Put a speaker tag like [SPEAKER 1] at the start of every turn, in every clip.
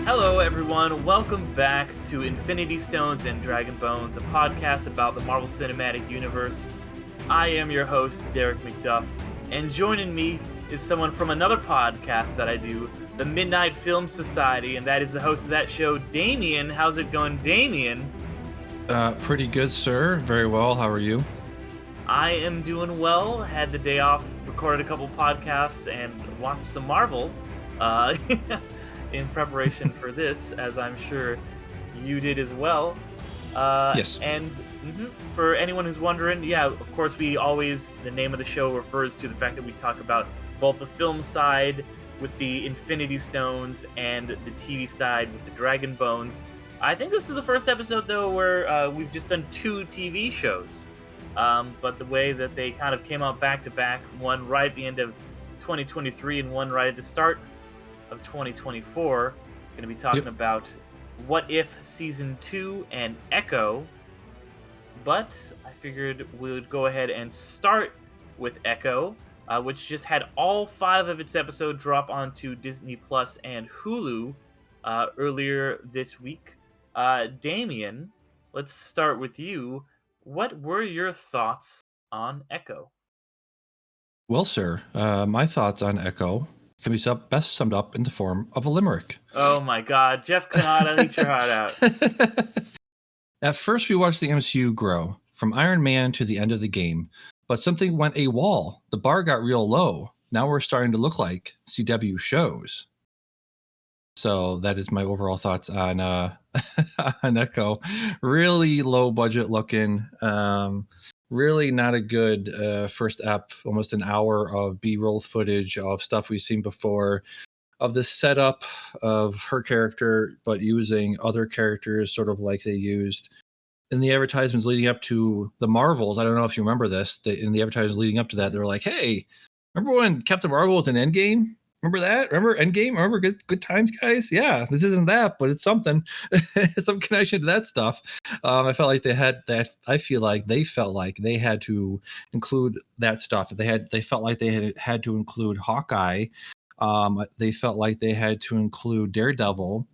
[SPEAKER 1] Hello, everyone. Welcome back to Infinity Stones and Dragon Bones, a podcast about the Marvel Cinematic Universe. I am your host, Derick McDuff, and joining me is someone from another podcast that I do, the Midnight Film Society, and that is the host of that show, Damian. How's it going, Damian?
[SPEAKER 2] Pretty good, sir. Very well. How are you?
[SPEAKER 1] I am doing well. Had the day off, recorded a couple podcasts, and watched some Marvel. In preparation for this, as I'm sure you did as well.
[SPEAKER 2] Yes.
[SPEAKER 1] And for anyone who's wondering, yeah, of course, the name of the show refers to the fact that we talk about both the film side with the Infinity Stones and the TV side with the Dragon Bones. I think this is the first episode, though, where we've just done two TV shows. But the way that they kind of came out back to back, one right at the end of 2023 and one right at the start of 2024, going to be talking about What If Season 2 and Echo. But I figured we would go ahead and start with Echo, which just had all 5 of its episodes drop onto Disney Plus and Hulu earlier this week. Damian, let's start with you. What were your thoughts on Echo?
[SPEAKER 2] Well, sir, my thoughts on Echo can be best summed up in the form of a limerick.
[SPEAKER 1] Oh my god, Jeff Kanata, eat your heart out.
[SPEAKER 2] At first, we watched the MCU grow, from Iron Man to the end of the game, but something went AWOL. The bar got real low. Now we're starting to look like CW shows. So that is my overall thoughts on on Echo. Really low budget looking. Really not a good first ep. Almost an hour of B-roll footage of stuff we've seen before, of the setup of her character, but using other characters sort of like they used in the advertisements leading up to the Marvels. I don't know if you remember this. In the advertisements leading up to that, they were like, "Hey, remember when Captain Marvel was in Endgame? Remember that? Remember Endgame? Remember good times, guys? Yeah, this isn't that, but it's something. Some connection to that stuff." I felt like they had that. I feel like they felt like they had to include that stuff. They felt like they had to include Hawkeye. They felt like they had to include Daredevil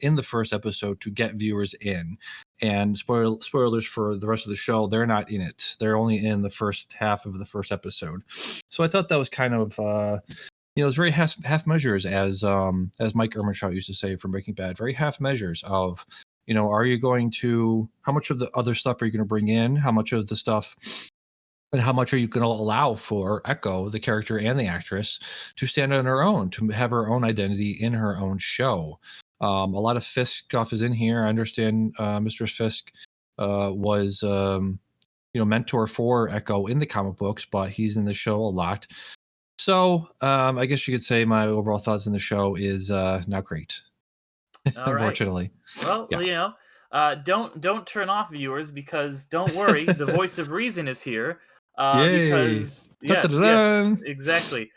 [SPEAKER 2] in the first episode to get viewers in. And spoilers for the rest of the show, they're not in it. They're only in the first half of the first episode. So I thought that was kind of it's very half measures, as Mike Ehrmantraut used to say from Breaking Bad. Very half measures of, are you going to, how much of the other stuff are you going to bring in? How much of the stuff, and how much are you going to allow for Echo, the character and the actress, to stand on her own, to have her own identity in her own show? A lot of Fisk stuff is in here. I understand Mistress Fisk was mentor for Echo in the comic books, but he's in the show a lot. So I guess you could say my overall thoughts on the show is not great.
[SPEAKER 1] All right.
[SPEAKER 2] Unfortunately.
[SPEAKER 1] Well, don't turn off, viewers, because don't worry, the voice of reason is here.
[SPEAKER 2] Yay!
[SPEAKER 1] Because yes, exactly.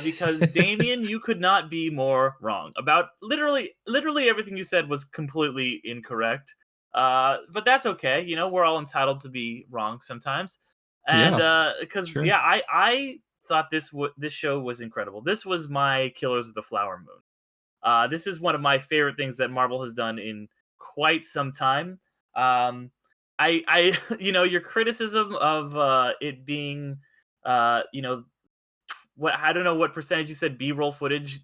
[SPEAKER 1] Because Damian, you could not be more wrong about literally everything you said was completely incorrect. But that's okay. We're all entitled to be wrong sometimes. And because
[SPEAKER 2] sure.
[SPEAKER 1] I thought this show was incredible. This was my Killers of the Flower Moon. This is one of my favorite things that Marvel has done in quite some time. I your criticism of it being, what, I don't know what percentage you said B-roll footage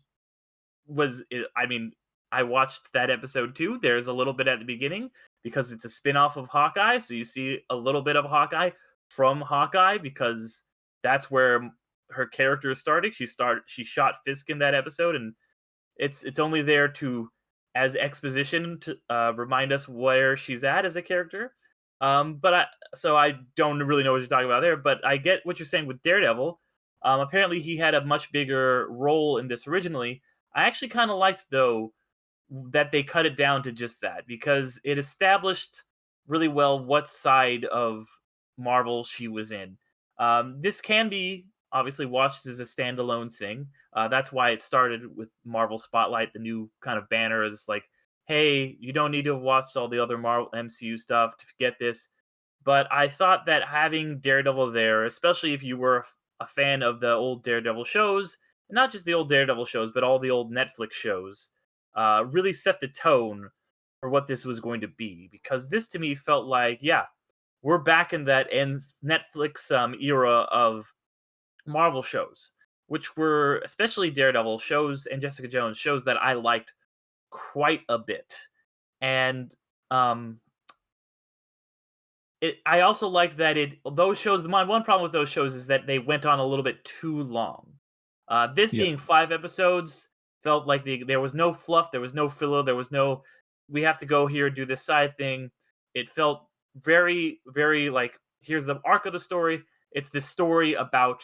[SPEAKER 1] was. I mean, I watched that episode too. There's a little bit at the beginning because it's a spin-off of Hawkeye, so you see a little bit of Hawkeye from Hawkeye because that's where her character is starting. She shot Fisk in that episode, and it's only there to as exposition to remind us where she's at as a character. So I don't really know what you're talking about there, but I get what you're saying with Daredevil. Apparently, he had a much bigger role in this originally. I actually kind of liked, though, that they cut it down to just that because it established really well what side of Marvel she was in. This can be obviously watched as a standalone thing. That's why it started with Marvel Spotlight. The new kind of banner is like, hey, you don't need to have watched all the other Marvel MCU stuff to get this. But I thought that having Daredevil there, especially if you were a fan of the old Daredevil shows, not just the old Daredevil shows, but all the old Netflix shows, really set the tone for what this was going to be. Because this to me felt like, yeah, we're back in that Netflix era of Marvel shows, which were especially Daredevil shows and Jessica Jones shows that I liked quite a bit. And um, I also liked that those shows. My one problem with those shows is that they went on a little bit too long. This
[SPEAKER 2] Yeah.
[SPEAKER 1] being 5 episodes felt like there was no fluff, there was no filler, there was no we have to go here do this side thing. It felt very, very like here's the arc of the story. It's the story about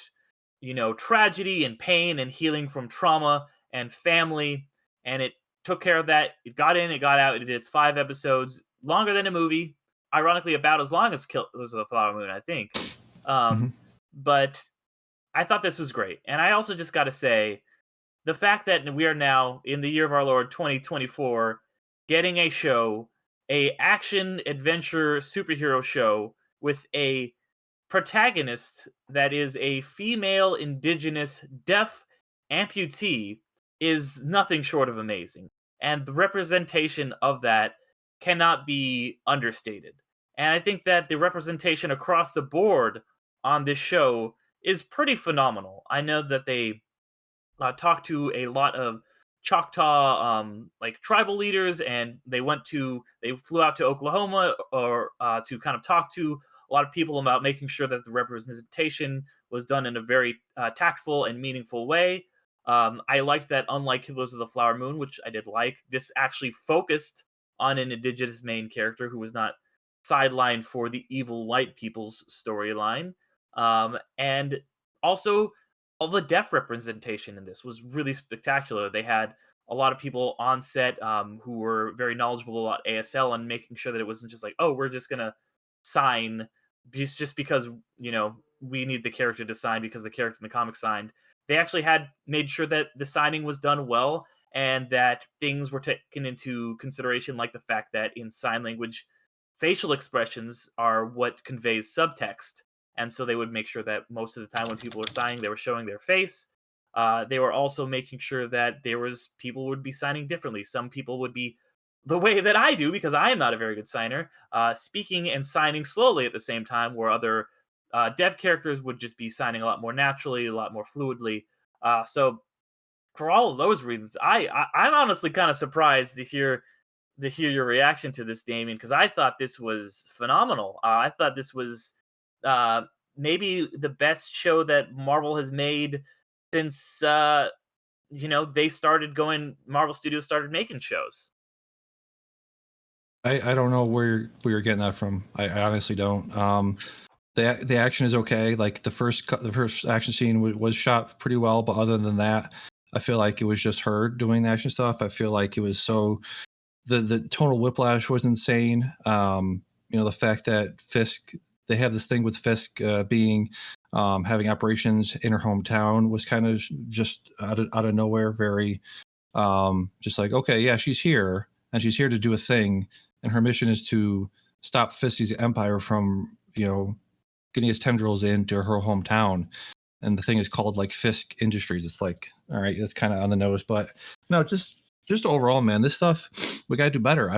[SPEAKER 1] tragedy and pain and healing from trauma and family, and it took care of that. It got in, it got out. It did its 5 episodes, longer than a movie, ironically about as long as Killers of the Flower Moon, I think.
[SPEAKER 2] Mhm.
[SPEAKER 1] But I thought this was great. And I also just got to say, the fact that we are now in the year of our Lord 2024 getting a action adventure superhero show with a protagonist that is a female indigenous deaf amputee is nothing short of amazing. And the representation of that cannot be understated. And I think that the representation across the board on this show is pretty phenomenal. I know that they talked to a lot of Choctaw like tribal leaders, and they flew out to Oklahoma or to kind of talk to a lot of people about making sure that the representation was done in a very tactful and meaningful way. I liked that, unlike Killers of the Flower Moon, which I did like, this actually focused on an indigenous main character who was not sidelined for the evil white people's storyline. And also all the deaf representation in this was really spectacular. They had a lot of people on set who were very knowledgeable about ASL and making sure that it wasn't just like, oh, we're just gonna sign just because we need the character to sign because the character in the comic signed. They actually had made sure that the signing was done well and that things were taken into consideration, like the fact that in sign language, facial expressions are what conveys subtext, and so they would make sure that most of the time when people were signing, they were showing their face. They were also making sure that people would be signing differently. Some people would be the way that I do, because I am not a very good signer, speaking and signing slowly at the same time, where other dev characters would just be signing a lot more naturally, a lot more fluidly. So for all of those reasons, I'm honestly kind of surprised to hear your reaction to this, Damien, because I thought this was phenomenal. I thought this was uh, maybe the best show that Marvel has made since Marvel Studios started making shows.
[SPEAKER 2] I don't know where you're getting that from. I honestly don't. The action is okay. Like the first action scene was shot pretty well, but other than that, I feel like it was just her doing the action stuff. I feel like it was so the tonal whiplash was insane. The fact that Fisk, they have this thing with Fisk being having operations in her hometown was kind of just out of nowhere. Very just like, okay, yeah, she's here and she's here to do a thing, and her mission is to stop Fisk's empire from getting his tendrils into her hometown. And the thing is called like Fisk Industries. It's like, all right, that's kind of on the nose, but no, just overall, man, this stuff we gotta do better.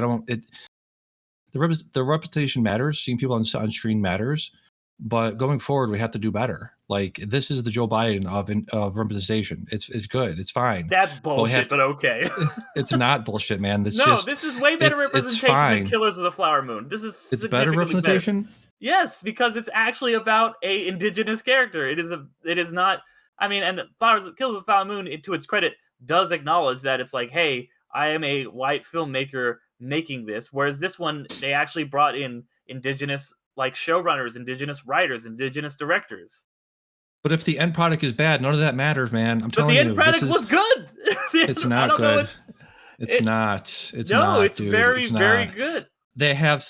[SPEAKER 2] The representation matters. Seeing people on screen matters, but going forward, we have to do better. Like this is the Joe Biden of representation. It's good. It's fine.
[SPEAKER 1] That's bullshit, but okay.
[SPEAKER 2] It's not bullshit, man. This
[SPEAKER 1] is way better representation than Killers of the Flower Moon. This is
[SPEAKER 2] it's better representation.
[SPEAKER 1] Better. Yes, because it's actually about a indigenous character. It is not. I mean, and Killers of the Flower Moon, to its credit, does acknowledge that it's like, hey, I am a white filmmaker making this. Whereas this one, they actually brought in indigenous like showrunners, indigenous writers, indigenous directors.
[SPEAKER 2] But if the end product is bad, none of that matters, man. I'm telling you,
[SPEAKER 1] the end product was good.
[SPEAKER 2] It's not good. It's not. It's not.
[SPEAKER 1] It's
[SPEAKER 2] dude.
[SPEAKER 1] very,
[SPEAKER 2] it's
[SPEAKER 1] very good.
[SPEAKER 2] They have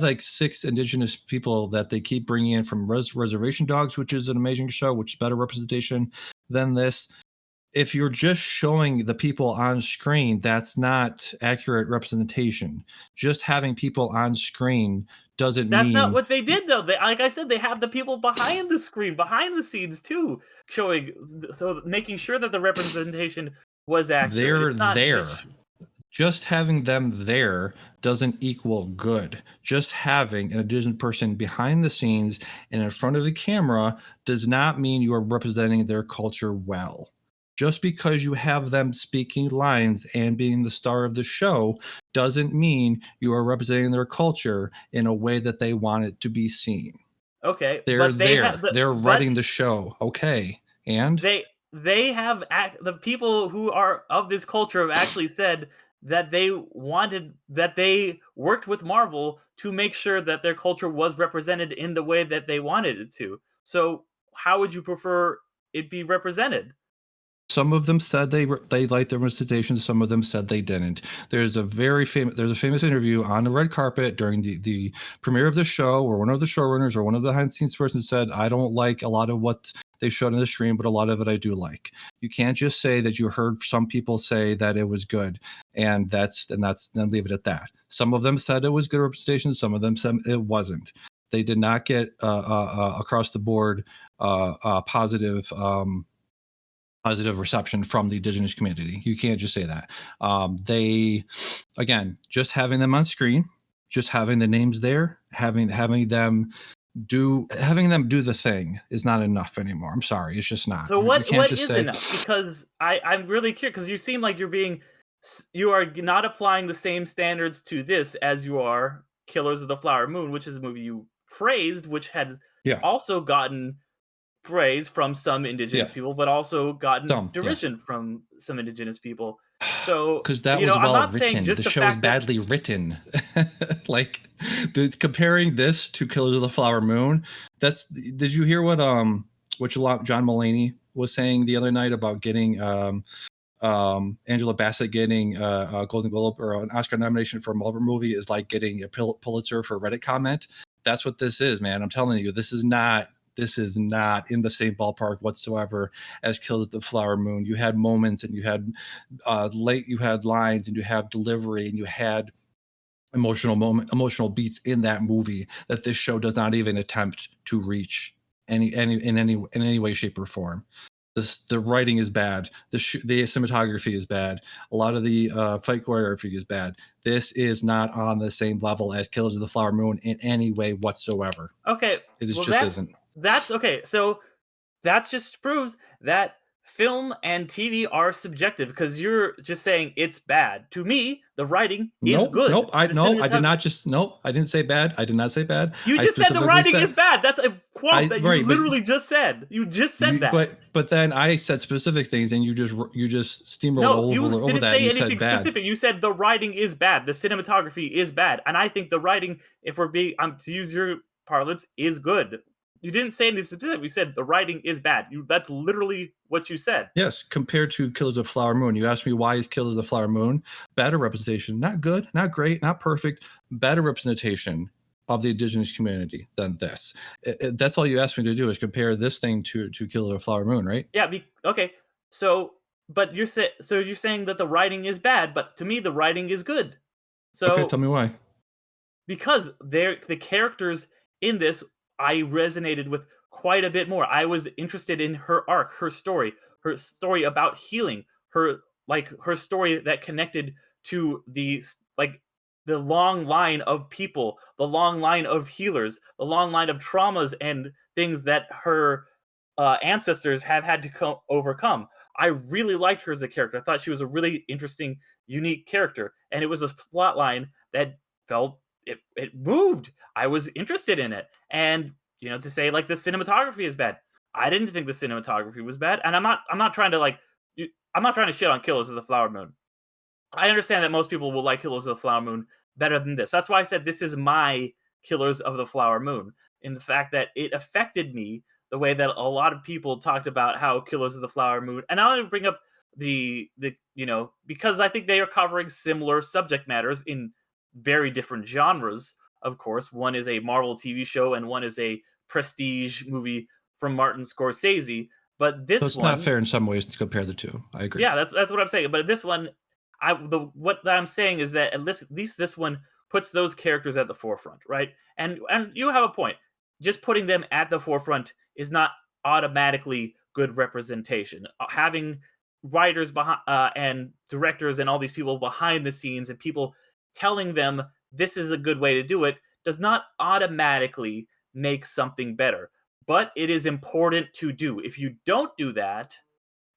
[SPEAKER 2] like six indigenous people that they keep bringing in from Reservation Dogs, which is an amazing show, which is better representation than this. If you're just showing the people on screen, that's not accurate representation. Just having people on screen doesn't mean...
[SPEAKER 1] That's not what they did, though. Like I said, they have the people behind the screen, behind the scenes, too, making sure that the representation was accurate.
[SPEAKER 2] They're there. just having them there doesn't equal good. Just having an indigenous person behind the scenes and in front of the camera does not mean you are representing their culture well. Just because you have them speaking lines and being the star of the show doesn't mean you are representing their culture in a way that they want it to be seen.
[SPEAKER 1] Okay,
[SPEAKER 2] They're
[SPEAKER 1] but they have
[SPEAKER 2] there. They're running
[SPEAKER 1] but
[SPEAKER 2] the show. Okay. And
[SPEAKER 1] they have the people who are of this culture have actually said that they worked with Marvel to make sure that their culture was represented in the way that they wanted it to. So how would you prefer it be represented?
[SPEAKER 2] some of them said they liked the representation. Some of them said they didn't. There's a famous interview on the red carpet during the premiere of the show where one of the showrunners or one of the behind the scenes persons said, "I don't like a lot of what they showed in the stream, but a lot of it I do like." You can't just say that you heard some people say that it was good, and then leave it at that. Some of them said it was good representation. Some of them said it wasn't. They did not get across the board positive reception from the indigenous community. You can't just say that. They, again, just having them on screen, just having the names there, having them do the thing is not enough anymore. I'm sorry, it's just not.
[SPEAKER 1] So
[SPEAKER 2] You can't
[SPEAKER 1] what
[SPEAKER 2] just
[SPEAKER 1] is
[SPEAKER 2] say,
[SPEAKER 1] enough? Because I'm really curious because you seem like you are not applying the same standards to this as you are Killers of the Flower Moon, which is a movie you praised, which had
[SPEAKER 2] yeah,
[SPEAKER 1] also gotten praise from some
[SPEAKER 2] yeah,
[SPEAKER 1] indigenous people, but also gotten
[SPEAKER 2] dumb, yeah,
[SPEAKER 1] derision from some indigenous people. So,
[SPEAKER 2] because that was
[SPEAKER 1] I'm
[SPEAKER 2] well
[SPEAKER 1] not saying
[SPEAKER 2] written. The
[SPEAKER 1] just the
[SPEAKER 2] show is
[SPEAKER 1] fact that
[SPEAKER 2] badly written. Like comparing this to Killers of the Flower Moon. Did you hear what John Mulaney was saying the other night about getting Angela Bassett getting a Golden Globe or an Oscar nomination for a Marvel movie is like getting a Pulitzer for a Reddit comment? That's what this is, man. I'm telling you, this is not in the same ballpark whatsoever as Killers of the Flower Moon. You had moments and you had you had lines and you have delivery and you had emotional beats in that movie that this show does not even attempt to reach in any way, shape, or form. The writing is bad. The cinematography is bad. A lot of the fight choreography is bad. This is not on the same level as Killers of the Flower Moon in any way whatsoever.
[SPEAKER 1] okay,
[SPEAKER 2] It is
[SPEAKER 1] well
[SPEAKER 2] just isn't.
[SPEAKER 1] that's okay. So that just proves that film and TV are subjective because you're just saying it's bad. To me, the writing is
[SPEAKER 2] Nope,
[SPEAKER 1] good.
[SPEAKER 2] nope. I
[SPEAKER 1] The
[SPEAKER 2] no, I did
[SPEAKER 1] cinematography.
[SPEAKER 2] not just nope. I didn't say bad. I did not say bad.
[SPEAKER 1] You
[SPEAKER 2] I
[SPEAKER 1] just said the
[SPEAKER 2] specifically
[SPEAKER 1] writing
[SPEAKER 2] said
[SPEAKER 1] is bad. That's a quote
[SPEAKER 2] I
[SPEAKER 1] that you
[SPEAKER 2] right, but
[SPEAKER 1] literally just said. You just said
[SPEAKER 2] you
[SPEAKER 1] that.
[SPEAKER 2] but then I said specific things and you just steamrolled
[SPEAKER 1] No, you
[SPEAKER 2] over
[SPEAKER 1] didn't
[SPEAKER 2] that and
[SPEAKER 1] say
[SPEAKER 2] you said
[SPEAKER 1] anything
[SPEAKER 2] bad.
[SPEAKER 1] specific. You said the writing is bad. The cinematography is bad. And I think the writing, if we're being, to use your parlance, is good. You didn't say anything specific. You said the writing is bad. That's literally what you said.
[SPEAKER 2] Yes, compared to Killers of Flower Moon. You asked me why is Killers of Flower Moon better representation? Not good, not great, not perfect, better representation of the indigenous community than this. That's all you asked me to do is compare this thing to Killers of Flower Moon, right?
[SPEAKER 1] Yeah. Okay. So, but you're saying that the writing is bad, but to me the writing is good.
[SPEAKER 2] Okay,
[SPEAKER 1] So
[SPEAKER 2] tell me why.
[SPEAKER 1] because the characters in this I resonated with quite a bit more. I was interested in her arc, her story about healing, her story that connected to the long line of people, the long line of healers, the long line of traumas and things that her ancestors have had to overcome. I really liked her as a character. I thought she was a really interesting, unique character, and it was a plot line that felt it moved. I was interested in it, and to say like the cinematography is bad. I didn't think the cinematography was bad, and I'm not trying to I'm not trying to shit on Killers of the Flower Moon. I understand that most people will like Killers of the Flower Moon better than this. That's why I said this is my Killers of the Flower Moon, in the fact that it affected me the way that a lot of people talked about how Killers of the Flower Moon. And I'll bring up the because I think they are covering similar subject matters in very different genres. Of course, one is a Marvel TV show and one is a prestige movie from Martin Scorsese. But
[SPEAKER 2] So
[SPEAKER 1] this
[SPEAKER 2] it's not
[SPEAKER 1] one,
[SPEAKER 2] fair in some ways to compare the two. I agree.
[SPEAKER 1] yeah, that's what I'm saying. But this one, what I'm saying is that at least this one puts those characters at the forefront, right? And you have a point. Just putting them at the forefront is not automatically good representation. Having writers behind and directors and all these people behind the scenes and people telling them this is a good way to do it does not automatically make something better. But it is important to do. If you don't do that,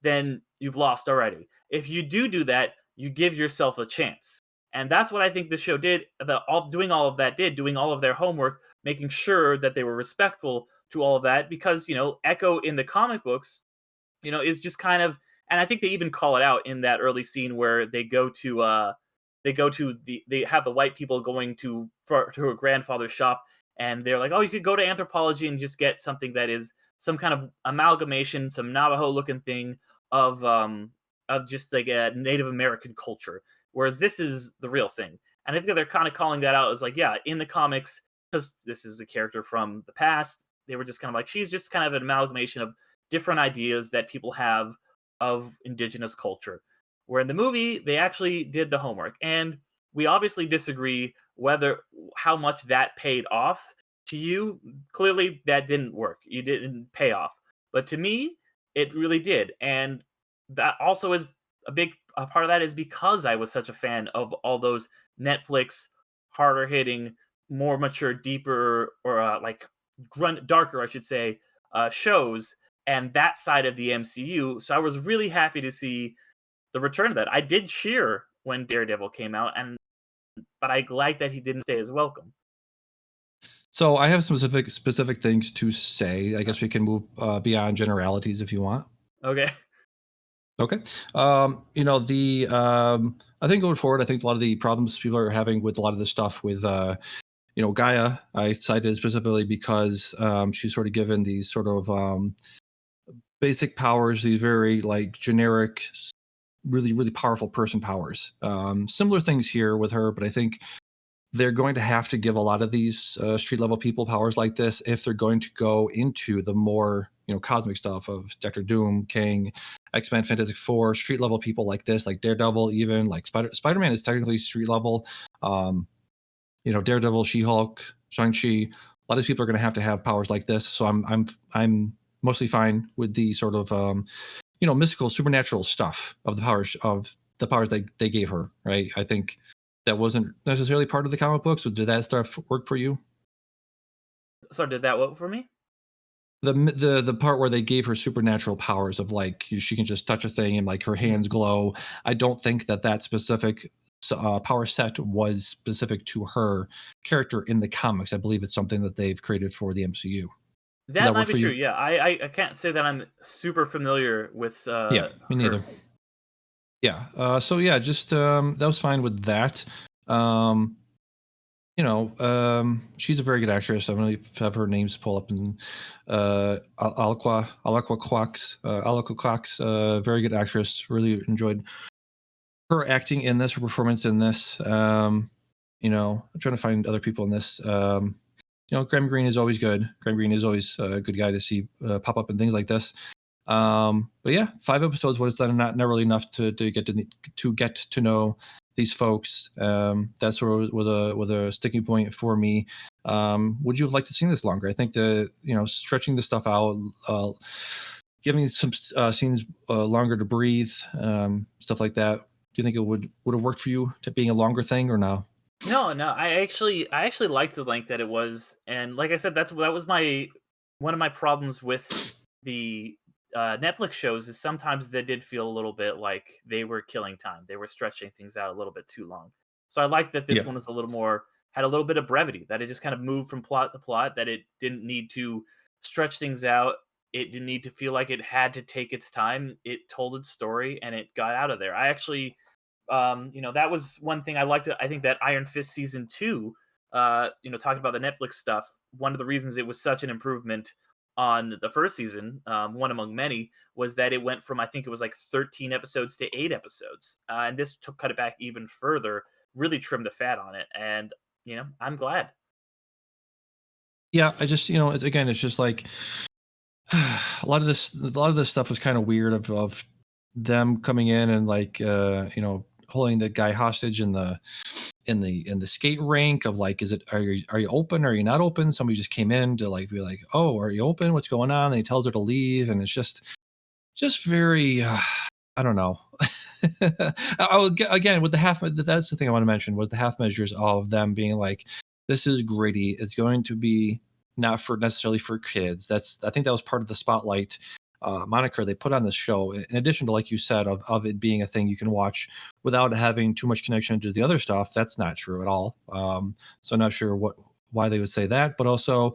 [SPEAKER 1] then you've lost already. If you do that, you give yourself a chance. And that's what I think the show did. Doing all of that did, doing all of their homework, making sure that they were respectful to all of that. Because Echo in the comic books, is just kind of, and I think they even call it out in that early scene where they have the white people going to a grandfather's shop, and they're like, oh, you could go to anthropology and just get something that is some kind of amalgamation, some Navajo looking thing of just like a Native American culture, whereas this is the real thing. And I think they're kind of calling that out as like, yeah, in the comics, because this is a character from the past, they were just kind of like, she's just kind of an amalgamation of different ideas that people have of indigenous culture. Where in the movie, they actually did the homework. And we obviously disagree whether how much that paid off to you. Clearly, that didn't work. You didn't pay off. But to me, it really did. And that also is a part of that is because I was such a fan of all those Netflix harder hitting, more mature, deeper, or darker, I should say, shows and that side of the MCU. So I was really happy to see the return of that. I did cheer when Daredevil came out, but I like that he didn't stay as welcome.
[SPEAKER 2] So I have some specific things to say. I guess we can move beyond generalities if you want.
[SPEAKER 1] Okay.
[SPEAKER 2] Okay. I think going forward, I think a lot of the problems people are having with a lot of this stuff with Gaia, I cited specifically because she's sort of given these sort of basic powers, these very like generic, really, really powerful person powers. Similar things here with her, but I think they're going to have to give a lot of these street level people powers like this if they're going to go into the more cosmic stuff of Doctor Doom, King, X-Men, Fantastic Four, street level people like this, like Daredevil, even like Spider-Man is technically street level. Daredevil, She-Hulk, Shang-Chi. A lot of these people are going to have powers like this. So I'm mostly fine with the sort of mystical, supernatural stuff of the powers they gave her. Right? I think that wasn't necessarily part of the comic books. So did that stuff work for you?
[SPEAKER 1] So did that work for me?
[SPEAKER 2] The part where they gave her supernatural powers of like she can just touch a thing and like her hands glow. I don't think that specific power set was specific to her character in the comics. I believe it's something that they've created for the MCU.
[SPEAKER 1] That might be true. Yeah, I can't say that I'm super familiar with
[SPEAKER 2] yeah, me neither.
[SPEAKER 1] her.
[SPEAKER 2] Yeah. So yeah, just that was fine with that. She's a very good actress. I'm gonna have her names pull up in Alaqua Cox, very good actress. Really enjoyed her acting in this, her performance in this. I'm trying to find other people in this. Graham Greene is always good. Graham Greene is always a good guy to see pop up in things like this. But yeah, 5 episodes when it's done, not really enough to get to know these folks. That's sort of with a sticking point for me. Would you have liked to see this longer? I think stretching the stuff out, giving some scenes longer to breathe, stuff like that. Do you think it would have worked for you to being a longer thing or no?
[SPEAKER 1] No. I actually liked the length that it was, and like I said, that was one of my problems with the Netflix shows is sometimes they did feel a little bit like they were killing time. They were stretching things out a little bit too long. So I like that this one was had a little bit of brevity, that it just kind of moved from plot to plot, that it didn't need to stretch things out. It didn't need to feel like it had to take its time. It told its story and it got out of there. I actually that was one thing I liked. I think that Iron Fist season 2, talking about the Netflix stuff, one of the reasons it was such an improvement on the first season, one among many, was that it went from, I think it was like 13 episodes to 8 episodes. And this cut it back even further, really trimmed the fat on it. And, I'm glad.
[SPEAKER 2] Yeah, I just, it's just like a lot of this stuff was kind of weird of them coming in and like, holding the guy hostage in the skate rink of like, are you open? Are you not open? Somebody just came in to like be like, oh, are you open? What's going on? And he tells her to leave, and it's just very I don't know. I will again with the half. That's the thing I want to mention was the half measures of them being like, this is gritty. It's going to be not for necessarily for kids. I think that was part of the spotlight moniker they put on this show. In addition to, like you said, of it being a thing you can watch without having too much connection to the other stuff. That's not true at all. So I'm not sure why they would say that, but also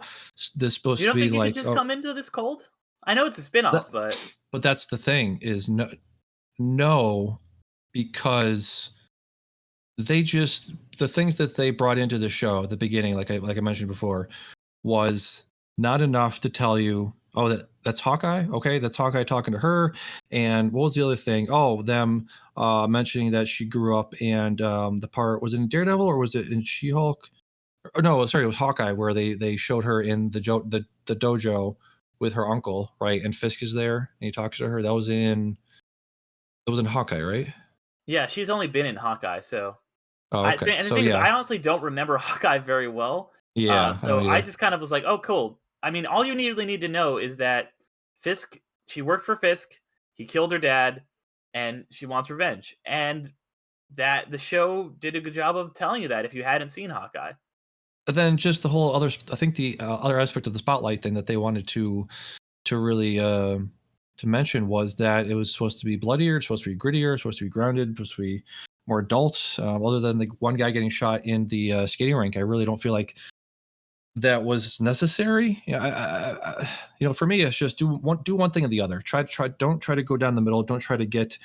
[SPEAKER 2] this
[SPEAKER 1] You
[SPEAKER 2] supposed to
[SPEAKER 1] don't
[SPEAKER 2] be
[SPEAKER 1] think you could
[SPEAKER 2] like,
[SPEAKER 1] just
[SPEAKER 2] oh,
[SPEAKER 1] come into this cold? I know it's a spin-off, but
[SPEAKER 2] but that's the thing is no, because they just the things that they brought into the show at the beginning, like I mentioned before, was not enough to tell you, oh, that's Hawkeye. Okay, that's Hawkeye talking to her. And what was the other thing? Oh, them mentioning that she grew up and the part was it in Daredevil or was it in She-Hulk? Or no, sorry, it was Hawkeye where they showed her in the dojo with her uncle, right? And Fisk is there and he talks to her. It was in Hawkeye, right?
[SPEAKER 1] yeah, she's only been in Hawkeye, so
[SPEAKER 2] Oh,
[SPEAKER 1] I
[SPEAKER 2] okay.
[SPEAKER 1] say, and the
[SPEAKER 2] So
[SPEAKER 1] thing is,
[SPEAKER 2] yeah,
[SPEAKER 1] I honestly don't remember Hawkeye very well.
[SPEAKER 2] yeah, I
[SPEAKER 1] So
[SPEAKER 2] don't
[SPEAKER 1] I
[SPEAKER 2] either.
[SPEAKER 1] just kind of was like, oh, cool. I mean, all you really need to know is that Fisk, she worked for Fisk, he killed her dad, and she wants revenge. And that the show did a good job of telling you that if you hadn't seen Hawkeye.
[SPEAKER 2] But then just the whole other, I think the other aspect of the spotlight thing that they wanted to really to mention was that it was supposed to be bloodier, it's supposed to be grittier, it's supposed to be grounded, it's supposed to be more adult. Other than the one guy getting shot in the skating rink, I really don't feel like that was necessary. Yeah, for me, it's just do one thing or the other. Don't try to go down the middle. Don't try to get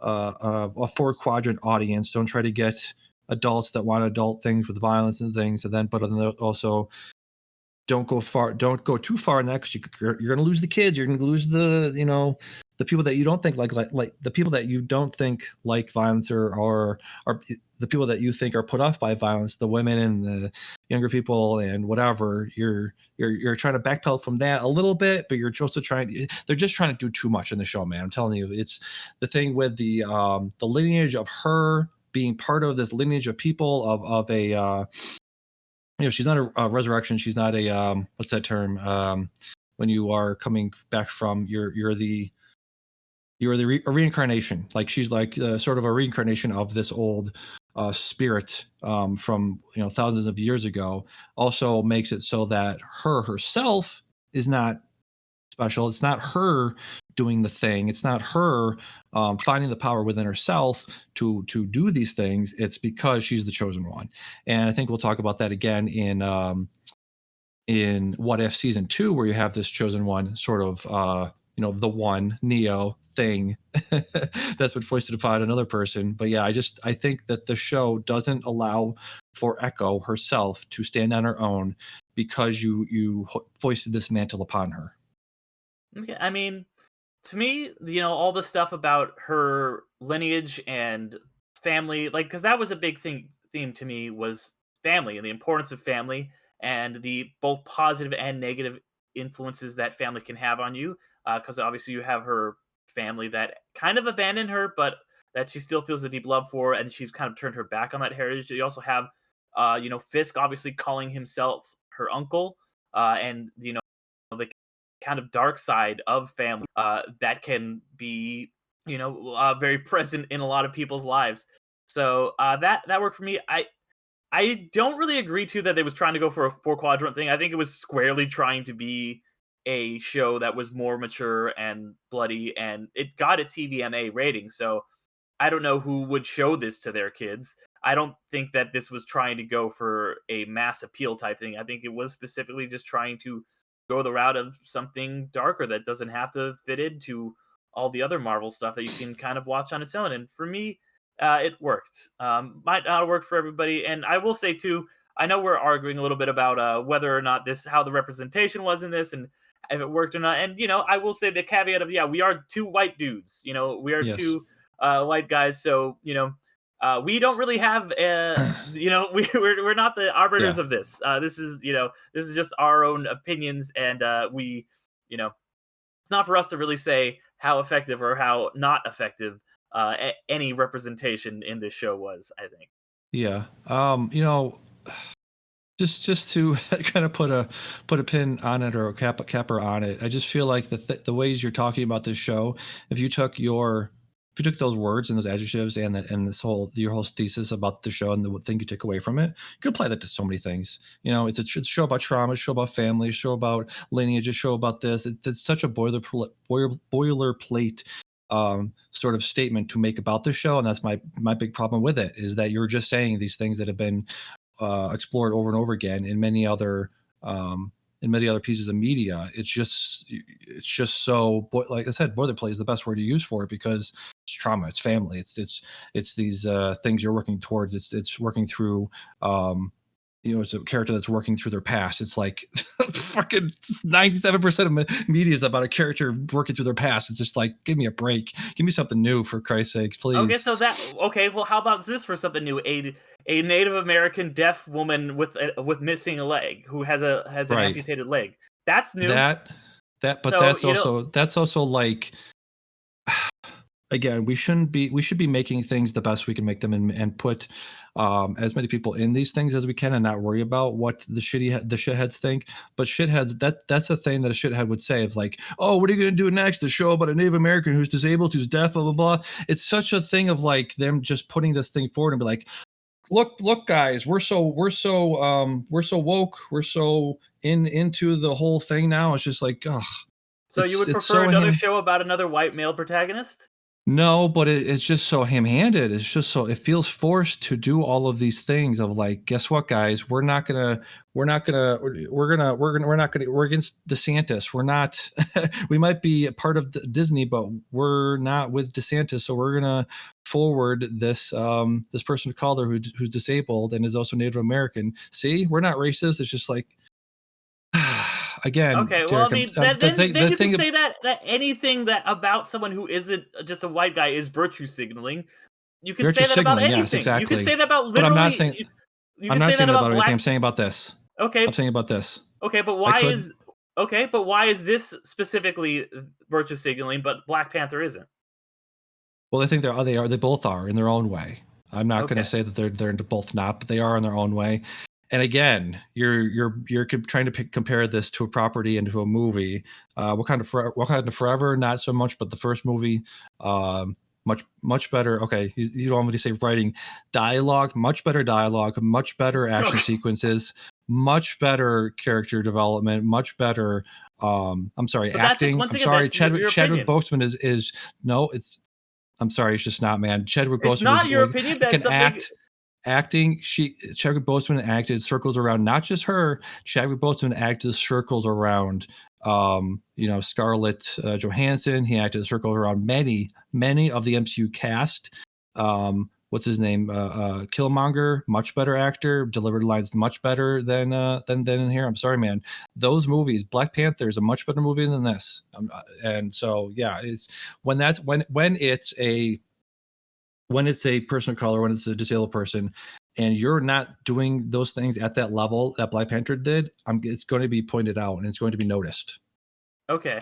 [SPEAKER 2] a four quadrant audience. Don't try to get adults that want adult things with violence and things, and then but then also don't go too far in that because you're going to lose the kids. You're going to lose the people that you don't think like the people that you don't think like violence or the people that you think are put off by violence, the women and the younger people and whatever. You're trying to backpedal from that a little bit, but you're also they're just trying to do too much in the show, man. I'm telling you, it's the thing with the lineage of her being part of this lineage of people of a she's not a resurrection. She's not a what's that term? When you are coming back from a reincarnation. Like she's like sort of a reincarnation of this old spirit from thousands of years ago. Also makes it so that her herself is not special. It's not her doing the thing. It's not her finding the power within herself to do these things. It's because she's the chosen one. And I think we'll talk about that again in What If season 2, where you have this chosen one sort of the one Neo thing that's been foisted upon another person. But yeah, I think that the show doesn't allow for Echo herself to stand on her own because you foisted this mantle upon her.
[SPEAKER 1] Okay, I mean, to me, all the stuff about her lineage and family, like, because that was a big theme to me was family and the importance of family and the both positive and negative influences that family can have on you. Because obviously you have her family that kind of abandoned her, but that she still feels a deep love for, and she's kind of turned her back on that heritage. You also have, Fisk obviously calling himself her uncle, and the kind of dark side of family that can be very present in a lot of people's lives. So that worked for me. I don't really agree to that they was trying to go for a four quadrant thing. I think it was squarely trying to be a show that was more mature and bloody, and it got a TVMA rating. So I don't know who would show this to their kids. I don't think that this was trying to go for a mass appeal type thing. I think it was specifically just trying to go the route of something darker that doesn't have to fit into all the other Marvel stuff that you can kind of watch on its own. And for me, it worked. Might not work for everybody. And I will say too, I know we're arguing a little bit about whether or not how the representation was in this, and if it worked or not. And I will say the caveat of, yeah, we are two white dudes. We are
[SPEAKER 2] Yes.
[SPEAKER 1] two white guys. So we don't really have we're not the arbiters
[SPEAKER 2] Yeah.
[SPEAKER 1] of this. This is just our own opinions, and it's not for us to really say how effective or how not effective any representation in this show was. I think.
[SPEAKER 2] Yeah. Just to kind of put a pin on it or a capper on it. I just feel like the ways you're talking about this show, if you took your if you took those words and those adjectives and your whole thesis about the show and the thing you take away from it, you could apply that to so many things. It's a show about trauma, a show about family, a show about lineage, a show about this. It's such a boilerplate sort of statement to make about the show, and that's my big problem with it, is that you're just saying these things that have been explored over and over again in many other pieces of media. It's just so, like I said, boilerplate is the best word to use for it, because it's trauma, it's family, it's these things you're working towards. It's working through. It's a character that's working through their past. It's like fucking 97% of media is about a character working through their past. It's just like, give me a break. Give me something new, for Christ's sakes, please.
[SPEAKER 1] Well, how about this for something new? A Native American deaf woman with missing a leg, who has an
[SPEAKER 2] Right.
[SPEAKER 1] amputated leg. That's new.
[SPEAKER 2] But that's also like, again, we should be making things the best we can make them, and put as many people in these things as we can, and not worry about what the shitheads think. But shitheads, that's a thing that a shithead would say, of like, oh, what are you going to do next? A show about a Native American who's disabled, who's deaf, blah blah blah. It's such a thing of like them just putting this thing forward and be like, look guys, we're so woke, we're so into the whole thing now. It's just like, ugh.
[SPEAKER 1] So you would prefer another show about another white male protagonist?
[SPEAKER 2] No, but it's just so ham-handed. It's just so, it feels forced to do all of these things of like, guess what, guys? We're against DeSantis. We're not, we might be a part of Disney, but we're not with DeSantis. So we're gonna forward this person of color who's disabled and is also Native American. See, we're not racist. It's just like, again,
[SPEAKER 1] okay, well, Derick, I mean, then you can say that anything that about someone who isn't just a white guy is virtue signaling. You can say that about anything. Yes, exactly. You can say that about literally. But I'm not saying.
[SPEAKER 2] I'm not saying that about anything. I'm saying about this.
[SPEAKER 1] Okay.
[SPEAKER 2] I'm saying about this.
[SPEAKER 1] Okay, but why is this specifically virtue signaling, but Black Panther isn't?
[SPEAKER 2] Well, I think they both are in their own way. I'm not going to say that they're both not, but they are in their own way. And again, you're trying to compare this to a property and to a movie. Wakanda Forever, not so much, but the first movie, much better. Okay, you don't want me to say writing, dialogue, much better dialogue, much better action sequences, much better character development, much better. I'm sorry, acting. I'm sorry, Chadwick Boseman is no, it's. I'm sorry, it's just not, man. Chadwick Boseman.
[SPEAKER 1] It's not your opinion. That's
[SPEAKER 2] can act. Acting, Chadwick Boseman acted circles around not just her. Chadwick Boseman acted circles around, Scarlett Johansson. He acted circles around many of the MCU cast. What's his name? Killmonger, much better actor, delivered lines much better than in here. I'm sorry, man. Those movies, Black Panther is a much better movie than this. And so, yeah, it's when it's a person of color, when it's a disabled person, and you're not doing those things at that level that Black Panther did, it's going to be pointed out and it's going to be noticed.
[SPEAKER 1] Okay.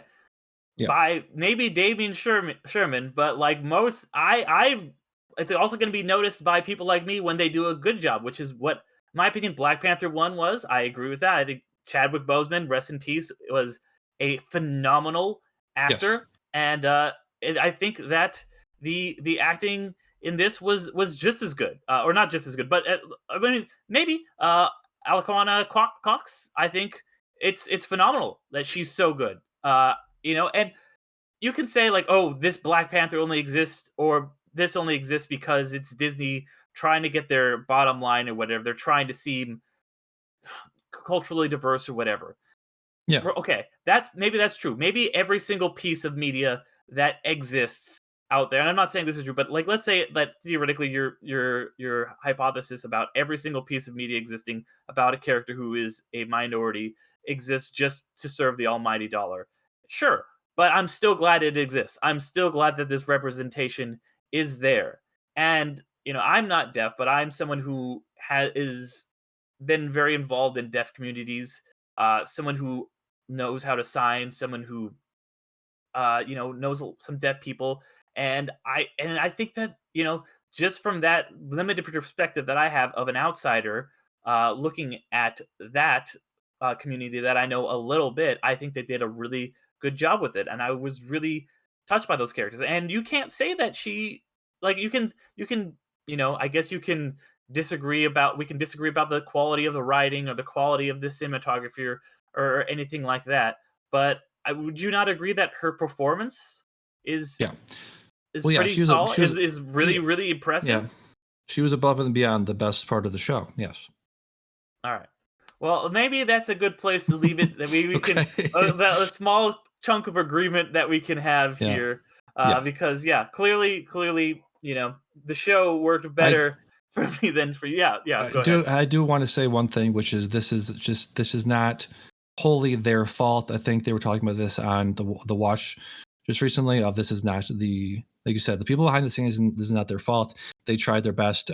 [SPEAKER 1] Yeah. By maybe Damian Sherman, but like most, it's also going to be noticed by people like me when they do a good job, which is what, in my opinion, Black Panther 1 was. I agree with that. I think Chadwick Boseman, rest in peace, was a phenomenal actor. Yes. And I think that the acting in this was just as good, or not just as good, but I mean, maybe Alakwana Cox. I think it's phenomenal that she's so good. And you can say like, oh, this Black Panther only exists, or this only exists because it's Disney trying to get their bottom line or whatever. They're trying to seem culturally diverse or whatever.
[SPEAKER 2] Yeah.
[SPEAKER 1] Okay, that's true. Maybe every single piece of media that exists out there, and I'm not saying this is true, but like, let's say that theoretically your hypothesis about every single piece of media existing about a character who is a minority exists just to serve the almighty dollar. Sure, but I'm still glad it exists. I'm still glad that this representation is there. And I'm not deaf, but I'm someone who is been very involved in deaf communities. Someone who knows how to sign. Someone who knows some deaf people. And I think that, just from that limited perspective that I have of an outsider looking at that community that I know a little bit, I think they did a really good job with it. And I was really touched by those characters, and you can't say that she like you can I guess you can disagree about we can disagree about the quality of the writing or the quality of the cinematography or anything like that. But would you not agree that her performance is
[SPEAKER 2] Yeah.
[SPEAKER 1] is
[SPEAKER 2] Well, yeah,
[SPEAKER 1] pretty solid? Is really
[SPEAKER 2] yeah,
[SPEAKER 1] really
[SPEAKER 2] yeah.
[SPEAKER 1] impressive?
[SPEAKER 2] She was above and beyond the best part of the show. Yes.
[SPEAKER 1] All right. Well, maybe that's a good place to leave it. That we can
[SPEAKER 2] Okay.
[SPEAKER 1] that a small chunk of agreement that we can have
[SPEAKER 2] Yeah.
[SPEAKER 1] here,
[SPEAKER 2] Yeah.
[SPEAKER 1] because yeah, clearly, the show worked
[SPEAKER 2] I
[SPEAKER 1] better for me than for you. Yeah, yeah.
[SPEAKER 2] I
[SPEAKER 1] Go ahead.
[SPEAKER 2] do I do want to say one thing, which is this is not wholly their fault. I think they were talking about this on the watch just recently. Of this is not the like you said, the people behind the scenes. This is not their fault. They tried their best.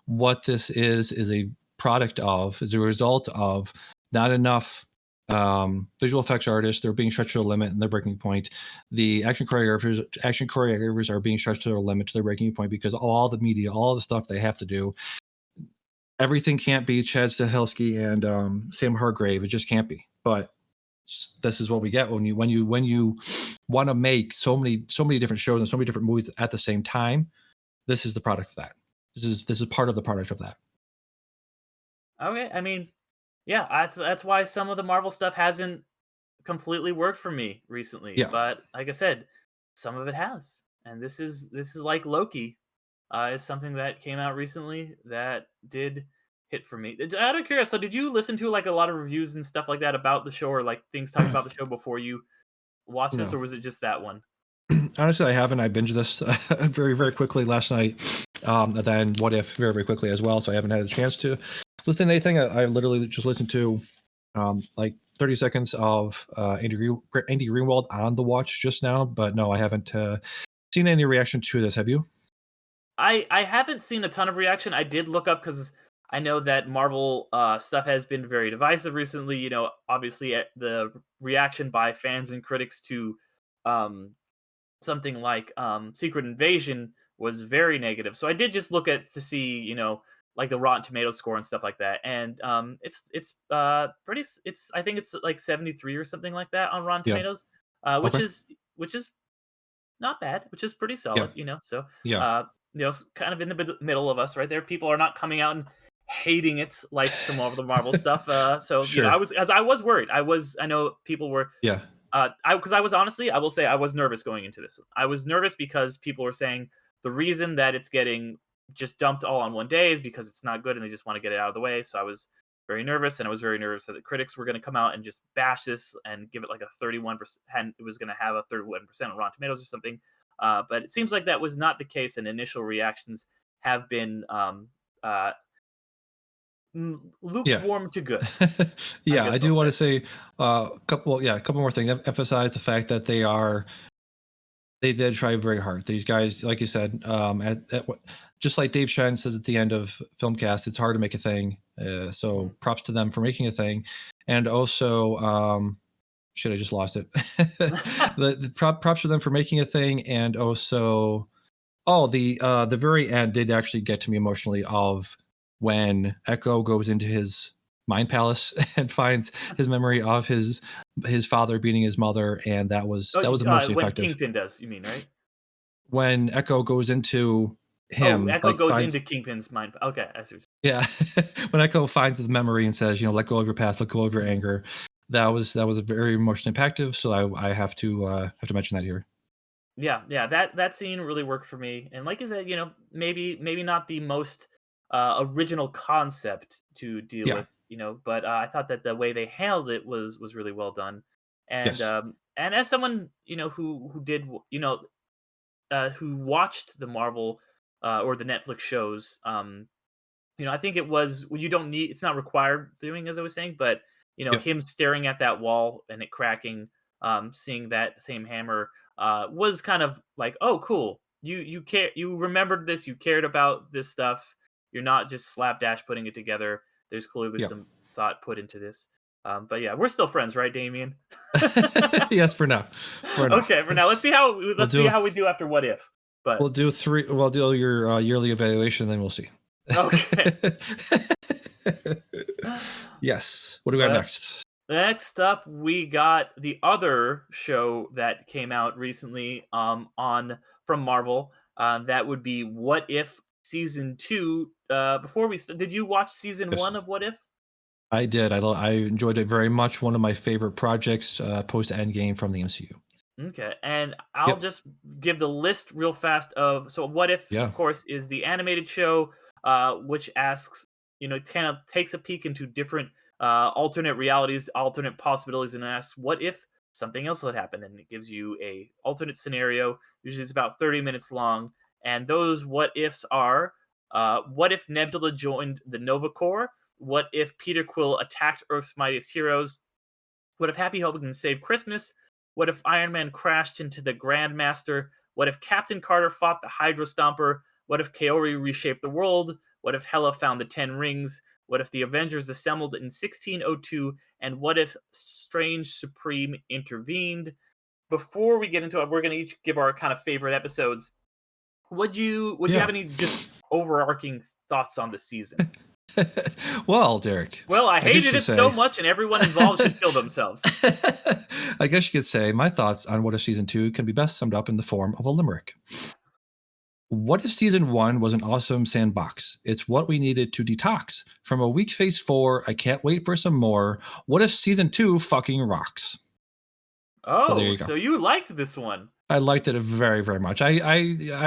[SPEAKER 2] What this is a product of is a result of not enough visual effects artists. They're being stretched to a limit and their breaking point. The action choreographers are being stretched to their limit to their breaking point because all the media, all the stuff they have to do, everything can't be Chad Stahelski and Sam Hargrave. It just can't be. But this is what we get when you want to make so many different shows and so many different movies at the same time. This is the product of that. This is part of the product of that.
[SPEAKER 1] Okay. I mean, yeah, that's why some of the Marvel stuff hasn't completely worked for me recently.
[SPEAKER 2] Yeah.
[SPEAKER 1] But like I said, some of it has, and this is like Loki. Is something that came out recently that did hit for me. Out of curiosity, so did you listen to like a lot of reviews and stuff like that about the show, or like things talking about the show before you watched this,
[SPEAKER 2] No.
[SPEAKER 1] or was it just that one?
[SPEAKER 2] Honestly, I haven't. I binged this very, very quickly last night. And then What If very, very quickly as well. So I haven't had a chance to listen to anything. I literally just listened to like 30 seconds of Andy Greenwald on the watch just now. But no, I haven't seen any reaction to this. Have you?
[SPEAKER 1] I haven't seen a ton of reaction. I did look up because I know that Marvel stuff has been very divisive recently. Obviously the reaction by fans and critics to um, something like Secret Invasion was very negative. So I did just look at to see, like the Rotten Tomatoes score and stuff like that. And it's I think it's like 73 or something like that on Rotten
[SPEAKER 2] Yeah.
[SPEAKER 1] Tomatoes,
[SPEAKER 2] Okay.
[SPEAKER 1] which is not bad, which is pretty
[SPEAKER 2] Yeah.
[SPEAKER 1] solid, So
[SPEAKER 2] Yeah.
[SPEAKER 1] kind of in the middle of us right there. People are not coming out and hating it like some of the Marvel stuff. So
[SPEAKER 2] Sure.
[SPEAKER 1] I was worried. I know people were
[SPEAKER 2] Yeah.
[SPEAKER 1] because I was honestly, I will say I was nervous going into this. I was nervous because people were saying the reason that it's getting just dumped all on one day is because it's not good and they just want to get it out of the way. So I was very nervous, and I was very nervous that the critics were going to come out and just bash this and give it like a 31%. It was going to have a 31% on Rotten Tomatoes or something. But it seems like that was not the case, and initial reactions have been uh,
[SPEAKER 2] Yeah.
[SPEAKER 1] lukewarm to good. I
[SPEAKER 2] Yeah, I
[SPEAKER 1] guess I'll
[SPEAKER 2] do want
[SPEAKER 1] say.
[SPEAKER 2] to say a couple more things. Emphasize the fact that they did try very hard. These guys, like you said, just like Dave Chen says at the end of Filmcast, it's hard to make a thing. So
[SPEAKER 1] Mhm.
[SPEAKER 2] props to them for making a thing, and also, shit, I just lost it. Props to them for making a thing, and also, the very end did actually get to me emotionally of when Echo goes into his mind palace and finds his memory of his father beating his mother, and
[SPEAKER 1] Oh,
[SPEAKER 2] that was emotionally
[SPEAKER 1] when
[SPEAKER 2] effective.
[SPEAKER 1] Kingpin does, you mean, right?
[SPEAKER 2] When Echo goes into
[SPEAKER 1] Oh,
[SPEAKER 2] him,
[SPEAKER 1] Echo
[SPEAKER 2] like
[SPEAKER 1] goes into
[SPEAKER 2] finds
[SPEAKER 1] Kingpin's mind. Okay, I see.
[SPEAKER 2] yeah, when Echo finds the memory and says, let go of your past, let go of your anger. That was very emotionally impactful. So I have to mention that here.
[SPEAKER 1] Yeah, yeah, that scene really worked for me. And like I said, maybe not the most original concept to deal
[SPEAKER 2] Yeah.
[SPEAKER 1] with, but I thought that the way they handled it was really well done.
[SPEAKER 2] Yes.
[SPEAKER 1] And as someone who did who watched the Marvel or the Netflix shows, I think it was well, you don't need it's not required viewing as I was saying, but
[SPEAKER 2] Yep.
[SPEAKER 1] him staring at that wall and it cracking, seeing that same hammer was kind of like, oh, cool. You care, you remembered this, you cared about this stuff. You're not just slapdash putting it together. There's clearly
[SPEAKER 2] Yep.
[SPEAKER 1] some thought put into this. But yeah, we're still friends, right, Damian?
[SPEAKER 2] Yes, for now. For now.
[SPEAKER 1] Okay, for now,
[SPEAKER 2] We'll
[SPEAKER 1] let's see
[SPEAKER 2] do
[SPEAKER 1] how we do after What If. But
[SPEAKER 2] we'll do your yearly evaluation, and then we'll see.
[SPEAKER 1] okay.
[SPEAKER 2] Yes. What do we got
[SPEAKER 1] Well,
[SPEAKER 2] next?
[SPEAKER 1] Next up, we got the other show that came out recently on from Marvel. That would be What If season 2. Before did you watch season
[SPEAKER 2] Yes,
[SPEAKER 1] 1 of What If?
[SPEAKER 2] I did. I enjoyed it very much. One of my favorite projects post Endgame from the MCU.
[SPEAKER 1] Okay, and I'll
[SPEAKER 2] Yep.
[SPEAKER 1] just give the list real fast of so What If,
[SPEAKER 2] Yeah.
[SPEAKER 1] of course, is the animated show, which asks, kind of takes a peek into different alternate realities, alternate possibilities, and asks, what if something else had happened? And it gives you a alternate scenario. Usually, it's about 30 minutes long, and those what ifs are: what if Nebula joined the Nova Corps? What if Peter Quill attacked Earth's mightiest heroes? What if Happy Hogan saved Christmas? What if Iron Man crashed into the Grandmaster? What if Captain Carter fought the Hydro Stomper? What if Kaori reshaped the world? What if Hela found the Ten Rings? What if the Avengers assembled in 1602? And what if Strange Supreme intervened? Before we get into it, we're going to each give our kind of favorite episodes. Would you
[SPEAKER 2] Yeah.
[SPEAKER 1] have any just overarching thoughts on the season?
[SPEAKER 2] Well, Derek,
[SPEAKER 1] Well, I
[SPEAKER 2] I guess you
[SPEAKER 1] hated
[SPEAKER 2] could
[SPEAKER 1] it so
[SPEAKER 2] say.
[SPEAKER 1] much, and everyone involved should kill themselves.
[SPEAKER 2] I guess you could say my thoughts on What If Season 2 can be best summed up in the form of a limerick. What if Season 1 was an awesome sandbox? It's what we needed to detox. From a weak Phase 4, I can't wait for some more. What if Season 2 fucking rocks? So there
[SPEAKER 1] Oh,
[SPEAKER 2] you go.
[SPEAKER 1] so you liked this one.
[SPEAKER 2] I liked it very, very much. I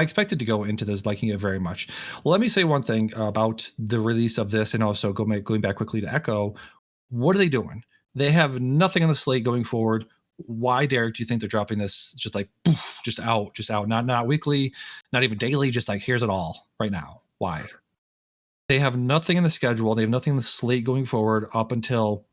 [SPEAKER 2] expected to go into this liking it very much. Well, let me say one thing about the release of this, and also going back quickly to Echo. What are they doing? They have nothing on the slate going forward. Why, Derek, do you think they're dropping this just like poof, just out, not weekly, not even daily, just like here's it all right now? Why? They have nothing in the schedule. They have nothing in the slate going forward up until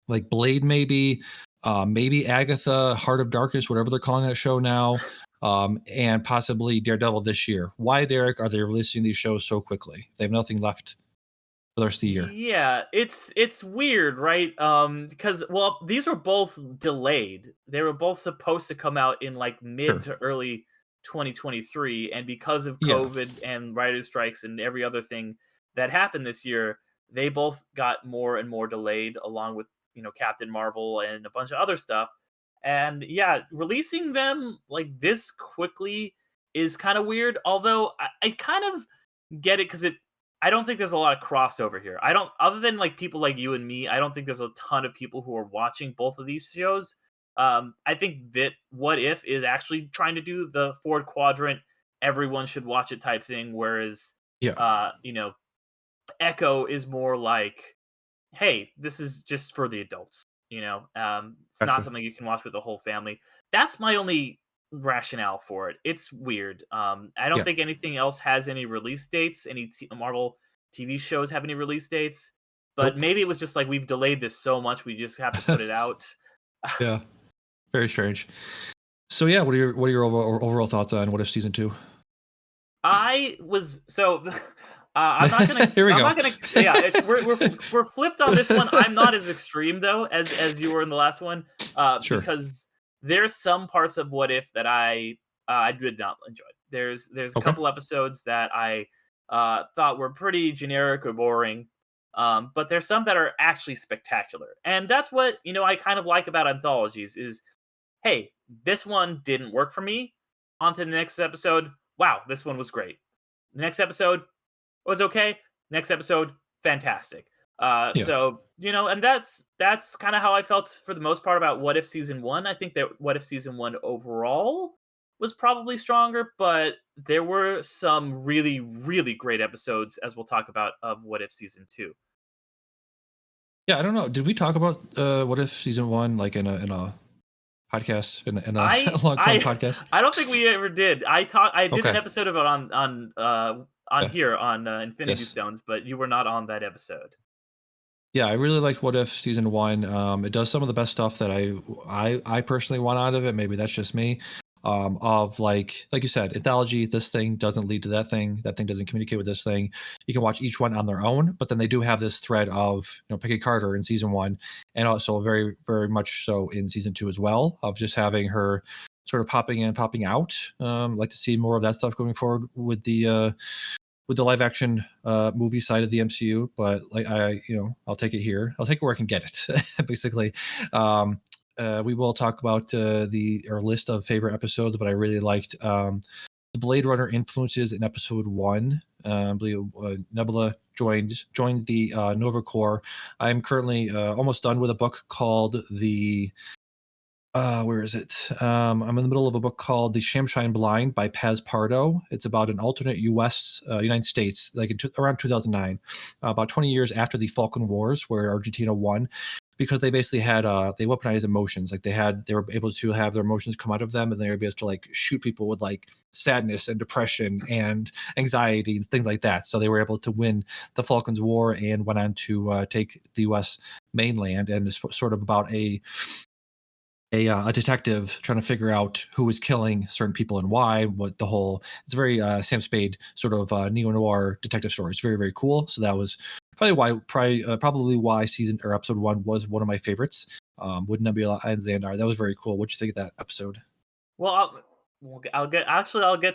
[SPEAKER 2] like Blade, maybe Agatha, Heart of Darkness, whatever they're calling that show now, and possibly Daredevil this year. Why, Derek, are they releasing these shows so quickly? They have nothing left for the rest of the year.
[SPEAKER 1] Yeah, it's weird, right? Because well, these were both delayed. They were both supposed to come out in like mid
[SPEAKER 2] Sure.
[SPEAKER 1] to early 2023, and because of
[SPEAKER 2] Yeah.
[SPEAKER 1] COVID and writer strikes and every other thing that happened this year, they both got more and more delayed, along with Captain Marvel and a bunch of other stuff. And yeah, releasing them like this quickly is kind of weird. Although I kind of get it because I don't think there's a lot of crossover here. I don't, other than like people like you and me, I don't think there's a ton of people who are watching both of these shows. I think that What If is actually trying to do the Ford Quadrant, everyone should watch it type thing, whereas,
[SPEAKER 2] Yeah.
[SPEAKER 1] uh, you know, Echo is more like, hey, this is just for the adults. It's not
[SPEAKER 2] Gotcha.
[SPEAKER 1] something you can watch with the whole family. That's my only rationale for it. It's weird. I don't
[SPEAKER 2] Yeah.
[SPEAKER 1] think anything else has any release dates. Marvel TV shows have any release dates, but
[SPEAKER 2] Nope.
[SPEAKER 1] maybe it was just like we've delayed this so much, we just have to put it out.
[SPEAKER 2] Yeah. Very strange. So yeah, what are your overall thoughts on What If Season 2?
[SPEAKER 1] I was so. I'm not gonna.
[SPEAKER 2] Here we
[SPEAKER 1] I'm
[SPEAKER 2] go.
[SPEAKER 1] not gonna. Yeah, we're flipped on this one. I'm not as extreme though as you were in the last one,
[SPEAKER 2] Sure.
[SPEAKER 1] because there's some parts of What If that I did not enjoy. There's a
[SPEAKER 2] Okay.
[SPEAKER 1] couple episodes that I thought were pretty generic or boring, but there's some that are actually spectacular, and that's what I kind of like about anthologies is, hey, this one didn't work for me. On to the next episode. Wow, this one was great. The next episode was okay. Next episode, fantastic.
[SPEAKER 2] Yeah.
[SPEAKER 1] And that's kind of how I felt for the most part about What If season one. I think that What If season one overall was probably stronger, but there were some really, really great episodes, as we'll talk about, of What If season two.
[SPEAKER 2] Yeah. I don't know. Did we talk about What If Season 1 like in a podcast in a
[SPEAKER 1] I
[SPEAKER 2] long form
[SPEAKER 1] I
[SPEAKER 2] podcast?
[SPEAKER 1] I don't think we ever did. I did an
[SPEAKER 2] Okay.
[SPEAKER 1] episode of it on
[SPEAKER 2] Yeah.
[SPEAKER 1] here on Infinity
[SPEAKER 2] Yes.
[SPEAKER 1] Stones, but you were not on that episode.
[SPEAKER 2] Yeah, I really liked What If Season 1. It does some of the best stuff that I personally want out of it. Maybe that's just me. Of like you said, anthology. This thing doesn't lead to that thing. That thing doesn't communicate with this thing. You can watch each one on their own, but then they do have this thread of Peggy Carter in season 1, and also very very much so in season 2 as well. Of just having her sort of popping in, popping out. Like to see more of that stuff going forward with the with the live action movie side of the MCU, but like I'll take it here. I'll take it where I can get it. Basically, we will talk about our list of favorite episodes, but I really liked the Blade Runner influences in episode 1. I believe Nebula joined the Nova Corps. I'm currently almost done with a book called where is it? I'm in the middle of a book called The Shamshine Blind by Paz Pardo. It's about an alternate United States, like around 2009, about 20 years after the Falkland Wars, where Argentina won, because they basically had they weaponized emotions. Like they were able to have their emotions come out of them, and they were able to like shoot people with like sadness and depression and anxiety and things like that. So they were able to win the Falklands War and went on to take the U.S. mainland. And it's sort of about a detective trying to figure out who was killing certain people and why. It's very Sam Spade sort of neo noir detective story. It's very, very cool. So that was probably why season or episode 1 was one of my favorites. With Nebula and Xandar, that was very cool. What'd you think of that episode?
[SPEAKER 1] Well, I'll get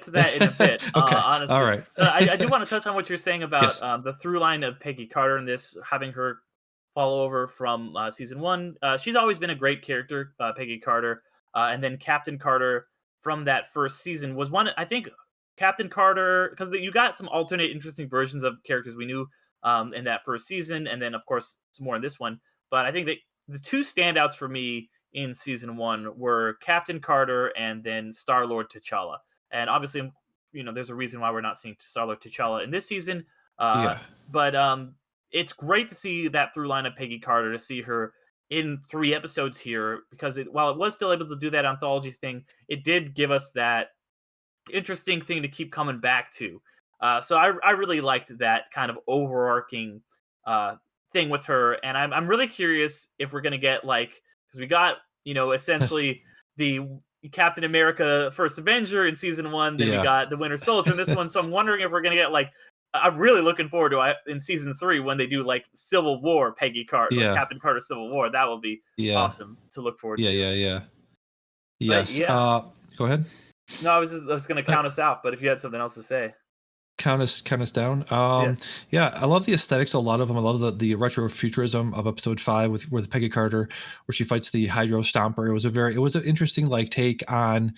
[SPEAKER 1] to that in a bit.
[SPEAKER 2] Okay,
[SPEAKER 1] Honestly,
[SPEAKER 2] all right.
[SPEAKER 1] I do want to touch on what you're saying about
[SPEAKER 2] Yes.
[SPEAKER 1] the through line of Peggy Carter and this having her follow over from season 1. She's always been a great character, Peggy Carter, and then Captain Carter from that first season was one. I think Captain Carter, because you got some alternate interesting versions of characters we knew in that first season, and then of course some more in this one. But I think that the two standouts for me in season 1 were Captain Carter and then Star-Lord T'Challa. And obviously, there's a reason why we're not seeing Star-Lord T'Challa in this season.
[SPEAKER 2] Yeah.
[SPEAKER 1] But it's great to see that through line of Peggy Carter, to see her in 3 episodes here, because while it was still able to do that anthology thing, it did give us that interesting thing to keep coming back to. So I really liked that kind of overarching thing with her, and I'm really curious if we're gonna get because we got essentially the Captain America First Avenger in season 1, then we
[SPEAKER 2] Yeah.
[SPEAKER 1] got the Winter Soldier in this one. So I'm wondering if we're gonna get I'm really looking forward to in season 3 when they do Civil War Peggy Carter,
[SPEAKER 2] Yeah.
[SPEAKER 1] Captain Carter Civil War. That will be awesome to look forward to.
[SPEAKER 2] Yeah.
[SPEAKER 1] But
[SPEAKER 2] Yes. Go ahead.
[SPEAKER 1] No, I was going to count us out, but if you had something else to say.
[SPEAKER 2] Count us down.
[SPEAKER 1] Yes.
[SPEAKER 2] Yeah, I love the aesthetics. A lot of them. I love the retro futurism of episode 5 with Peggy Carter, where she fights the Hydro Stomper. It was an interesting take on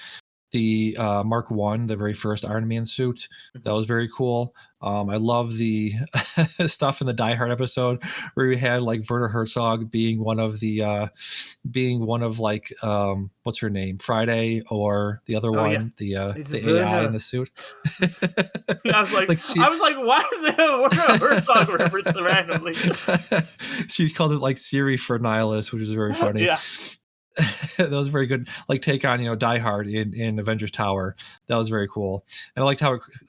[SPEAKER 2] the Mark 1, the very first Iron Man suit. That was very cool. I love the stuff in the Die Hard episode where we had Werner Herzog being one of what's her name, Friday, or the other one,
[SPEAKER 1] yeah.
[SPEAKER 2] the AI in the suit.
[SPEAKER 1] I was like, why is there a Werner Herzog reference randomly?
[SPEAKER 2] She called it Siri for Nihilus, which is very funny.
[SPEAKER 1] Yeah.
[SPEAKER 2] That was very good. Take on Die Hard in Avengers Tower. That was very cool. And I liked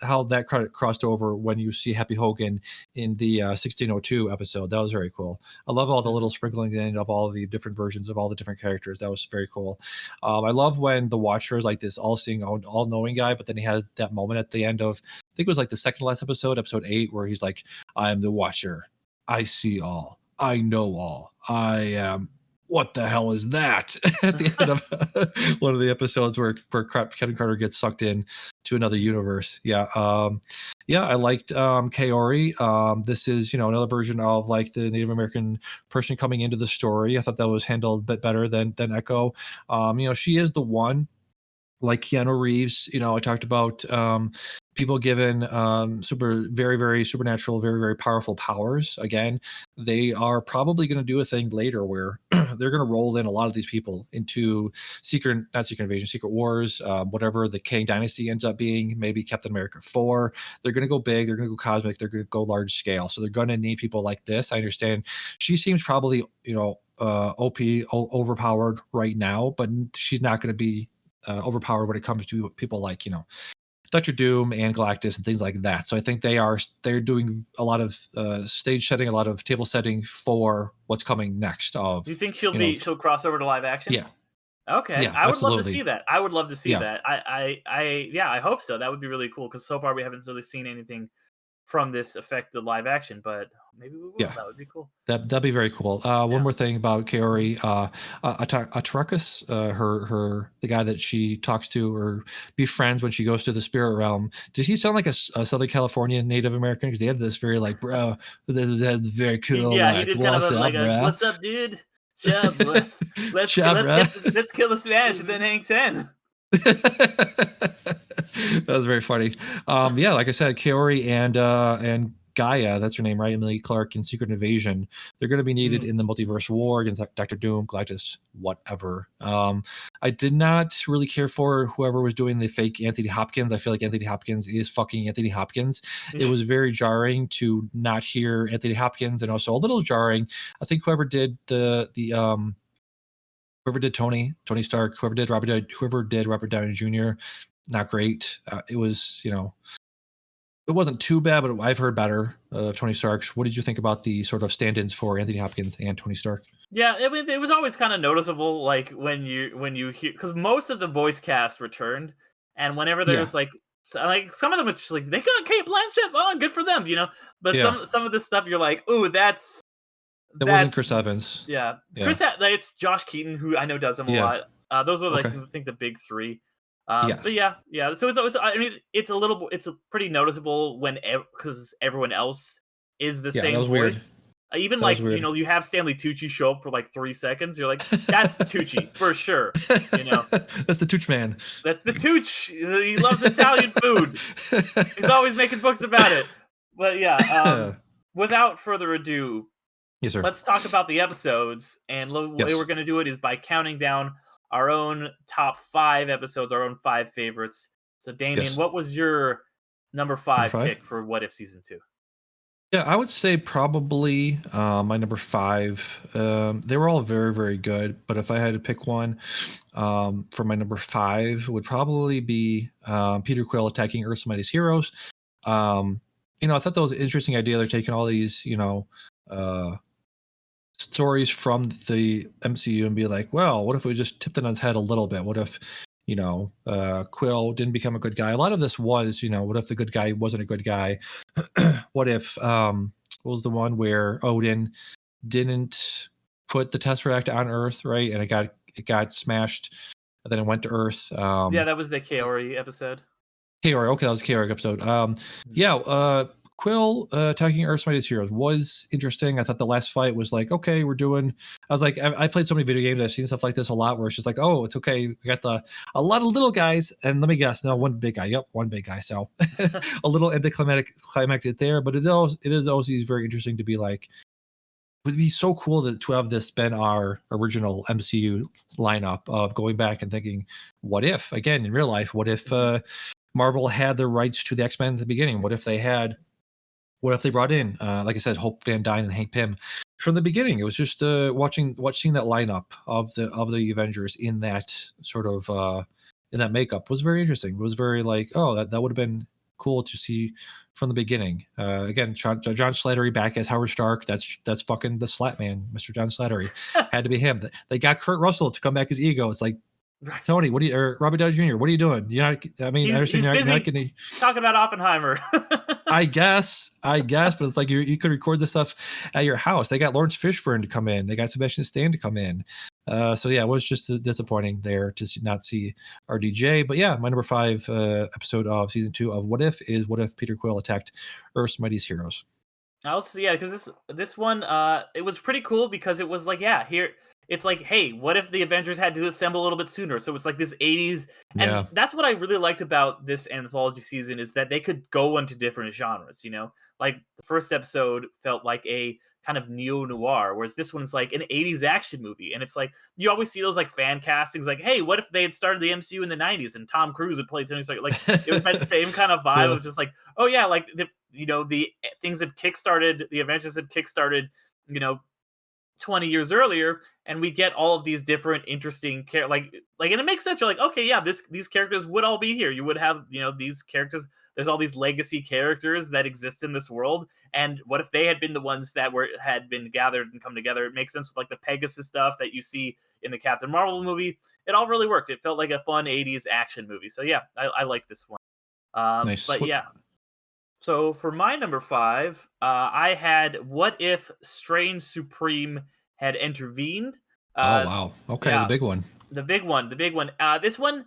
[SPEAKER 2] how that credit crossed over when you see Happy Hogan in the 1602 episode. That was very cool. I love all the little sprinkling in of all the different versions of all the different characters. That was very cool. I love when the Watcher is this all-seeing, all-knowing guy, but then he has that moment at the end of, I think it was the second last episode 8, where he's like, "I am the Watcher. I see all. I know all. I am." What the hell is that? At the end of one of the episodes where Captain Carter gets sucked in to another universe. Yeah. I liked Kaori. This is, another version of the Native American person coming into the story. I thought that was handled a bit better than Echo. She is the one, like Keanu Reeves. I talked about people given very, very supernatural, very, very powerful powers. Again, they are probably going to do a thing later where they're going to roll in a lot of these people into Secret Wars, whatever the Kang Dynasty ends up being, maybe Captain America 4. They're going to go big, they're going to go cosmic, they're going to go large scale. So they're going to need people like this. I understand she seems probably, OP, overpowered right now, but she's not going to be overpowered when it comes to people like Dr. Doom and Galactus and things like that. So I think they're doing a lot of stage setting, a lot of table setting for what's coming next. Do
[SPEAKER 1] you think she'll cross over to live action?
[SPEAKER 2] Yeah.
[SPEAKER 1] Okay.
[SPEAKER 2] Yeah,
[SPEAKER 1] I would love to
[SPEAKER 2] absolutely.
[SPEAKER 1] see that. I would love to see
[SPEAKER 2] Yeah.
[SPEAKER 1] that. I hope so. That would be really cool, because so far we haven't really seen anything from this affect the live action, but maybe we will.
[SPEAKER 2] Yeah.
[SPEAKER 1] That would be cool.
[SPEAKER 2] That'd be very cool. One more thing about Kaori, Atarakas, the guy that she talks to or befriends when she goes to the spirit realm. Does he sound like a Southern California Native American? Because they have this very like, bro, that's very cool.
[SPEAKER 1] Yeah,
[SPEAKER 2] like,
[SPEAKER 1] he did kind of like a, "What's up, dude? Chub, let's kill the Spanish and then hang 10."
[SPEAKER 2] That was very funny. Yeah, like I said, Kaori and Gaia, that's her name, right? Emily Clark in Secret Invasion. They're going to be needed in the multiverse war against Doctor Doom, Galactus, whatever. I did not really care for whoever was doing the fake Anthony Hopkins. I feel like Anthony Hopkins is fucking Anthony Hopkins. It was very jarring to not hear Anthony Hopkins, and also a little jarring. I think whoever did whoever did Tony Stark, whoever did Robert Downey Jr., not great. It was, it wasn't too bad, but I've heard better of Tony Stark's. What did you think about the sort of stand-ins for Anthony Hopkins and Tony Stark?
[SPEAKER 1] Yeah, I mean, it was always kind of noticeable, like when you hear, because most of the voice cast returned, and whenever there was like some of them was just like, they got Kate Blanchett, oh, good for them, But some of this stuff you're like, ooh, that
[SPEAKER 2] wasn't Chris Evans.
[SPEAKER 1] Yeah. It's Josh Keaton, who I know does them a lot. Those were like I think the big three. But yeah. So it's I mean it's pretty noticeable when because everyone else is the same voice. Even that like you have Stanley Tucci show up for like 3 seconds. You're like, that's Tucci for sure.
[SPEAKER 2] That's the Tooch man.
[SPEAKER 1] That's the Tooch. He loves Italian food. He's always making books about it. But yeah, without further ado,
[SPEAKER 2] yes, sir.
[SPEAKER 1] Let's talk about the episodes. And the way we're going to do it is by counting down our own top 5 episodes, our own 5 favorites. So, Damian, what was your number 5 pick for What If Season 2?
[SPEAKER 2] Yeah, I would say probably my number 5. They were all very, very good. But if I had to pick one for my number 5, would probably be Peter Quill attacking Earth's Mightiest Heroes. I thought that was an interesting idea. They're taking all these, stories from the MCU and be like, well, what if we just tipped it on its head a little bit? What if, Quill didn't become a good guy? A lot of this was, what if the good guy wasn't a good guy? What if, what was the one where Odin didn't put the Tesseract on Earth, right? And it got smashed, and then it went to Earth.
[SPEAKER 1] That was the Kaori episode.
[SPEAKER 2] Kaori, okay, that was Kaori episode. Quill attacking Earth's Mightiest Heroes was interesting. I thought the last fight was like, okay, I was like, I played so many video games, I've seen stuff like this a lot where it's just like, oh, it's okay. We got a lot of little guys, and let me guess, no, one big guy. Yep, one big guy. So a little anticlimactic there, but it is always very interesting to be like, it would be so cool to have this been our original MCU lineup of going back and thinking, what if, again, in real life, what if Marvel had the rights to the X-Men at the beginning? What if they brought in, like I said, Hope Van Dyne and Hank Pym from the beginning? It was just watching that lineup of the Avengers in that sort of in that makeup was very interesting. It was very like, oh, that would have been cool to see from the beginning. Again, John Slattery back as Howard Stark. That's fucking the Slat Man, Mr. John Slattery. Had to be him. They got Kurt Russell to come back as Ego. It's like, Tony, or Robert Downey Jr., what are you doing?
[SPEAKER 1] He's busy talking about Oppenheimer.
[SPEAKER 2] I guess, but it's like you could record this stuff at your house. They got Lawrence Fishburne to come in. They got Sebastian Stan to come in. So yeah, it was just disappointing there to not see RDJ. But yeah, my number 5 episode of season 2 of What If is What If Peter Quill attacked Earth's Mightiest Heroes.
[SPEAKER 1] Because this one it was pretty cool because it was like, here. It's like, hey, what if the Avengers had to assemble a little bit sooner? So it's like this 80s. And that's what I really liked about this anthology season is that they could go into different genres, Like the first episode felt like a kind of neo-noir, whereas this one's like an 80s action movie. And it's like, you always see those like fan castings like, hey, what if they had started the MCU in the 90s and Tom Cruise had played Tony Stark? Like it was that same kind of vibe of just like, oh yeah, like the things that kickstarted, the Avengers had kickstarted, 20 years earlier, and we get all of these different interesting and it makes sense. You're like, okay, yeah, these characters would all be here. You would have, these characters. There's all these legacy characters that exist in this world, and what if they had been the ones that had been gathered and come together? It makes sense with like the Pegasus stuff that you see in the Captain Marvel movie. It all really worked. It felt like a fun 80s action movie. So yeah, I liked this one.
[SPEAKER 2] Nice.
[SPEAKER 1] But yeah. So for my number 5, I had what if Strange Supreme had intervened?
[SPEAKER 2] Oh
[SPEAKER 1] Uh,
[SPEAKER 2] wow. Okay, the
[SPEAKER 1] yeah,
[SPEAKER 2] big one.
[SPEAKER 1] the big one, the big one. This one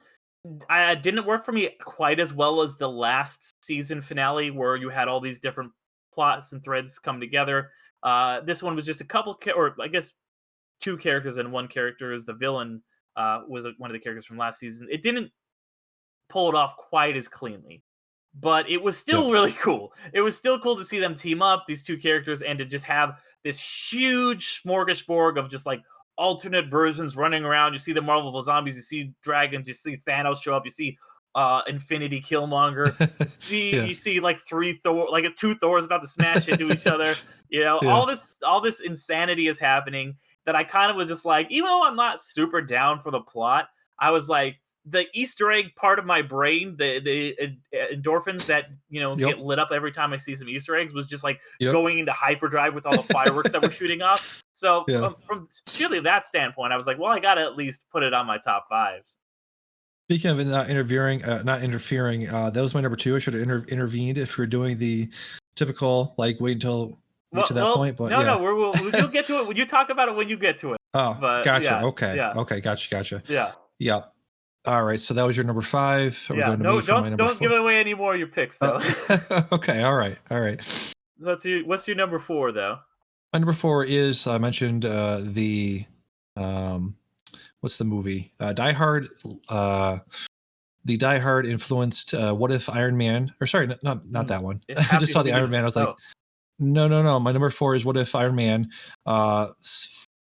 [SPEAKER 1] didn't work for me quite as well as the last season finale, where you had all these different plots and threads come together. This one was just a couple, or I guess two characters, and one character is the villain. Was one of the characters from last season. It didn't pull it off quite as cleanly, but it was
[SPEAKER 2] Yep.
[SPEAKER 1] still really cool. It was still cool to see them team up, these two characters, and to just have this huge smorgasbord of just like alternate versions running around. You see the Marvel zombies, you see dragons, you see Thanos show up, you see Infinity Killmonger.
[SPEAKER 2] Yeah.
[SPEAKER 1] You see like three Thor, like two Thors about to smash into each other. You know,
[SPEAKER 2] Yeah.
[SPEAKER 1] all this insanity is happening that I kind of was just like, even though I'm not super down for the plot, I was like, the Easter egg part of my brain, the endorphins that
[SPEAKER 2] Yep.
[SPEAKER 1] get lit up every time I see some Easter eggs, was just like
[SPEAKER 2] Yep.
[SPEAKER 1] going into hyperdrive with all the fireworks that we're shooting off. So
[SPEAKER 2] Yeah.
[SPEAKER 1] from purely that standpoint, I was like, well, I gotta at least put it on my top 5.
[SPEAKER 2] Speaking of not interfering, that was my number two. I should have intervened if we are doing the typical like wait until we get to that point. But
[SPEAKER 1] No,
[SPEAKER 2] yeah.
[SPEAKER 1] no, you'll get to it when you talk about it when you get to it.
[SPEAKER 2] Oh,
[SPEAKER 1] But
[SPEAKER 2] gotcha.
[SPEAKER 1] yeah,
[SPEAKER 2] Okay.
[SPEAKER 1] yeah,
[SPEAKER 2] Okay. Gotcha.
[SPEAKER 1] yeah,
[SPEAKER 2] Yep. All right. So that was your number five. Are we
[SPEAKER 1] yeah.
[SPEAKER 2] going to
[SPEAKER 1] No,
[SPEAKER 2] me for my number
[SPEAKER 1] don't give
[SPEAKER 2] four?
[SPEAKER 1] away any more of your picks though.
[SPEAKER 2] Okay. All right. All right.
[SPEAKER 1] What's your number 4 though?
[SPEAKER 2] My number four is I mentioned the um, what's the movie? Die Hard. The Die Hard influenced What If Iron Man, or sorry, not that one.
[SPEAKER 1] It's
[SPEAKER 2] I just
[SPEAKER 1] Happy
[SPEAKER 2] saw the Iron Man. I
[SPEAKER 1] Hogan's.
[SPEAKER 2] was like, no. My number four is What If Iron Man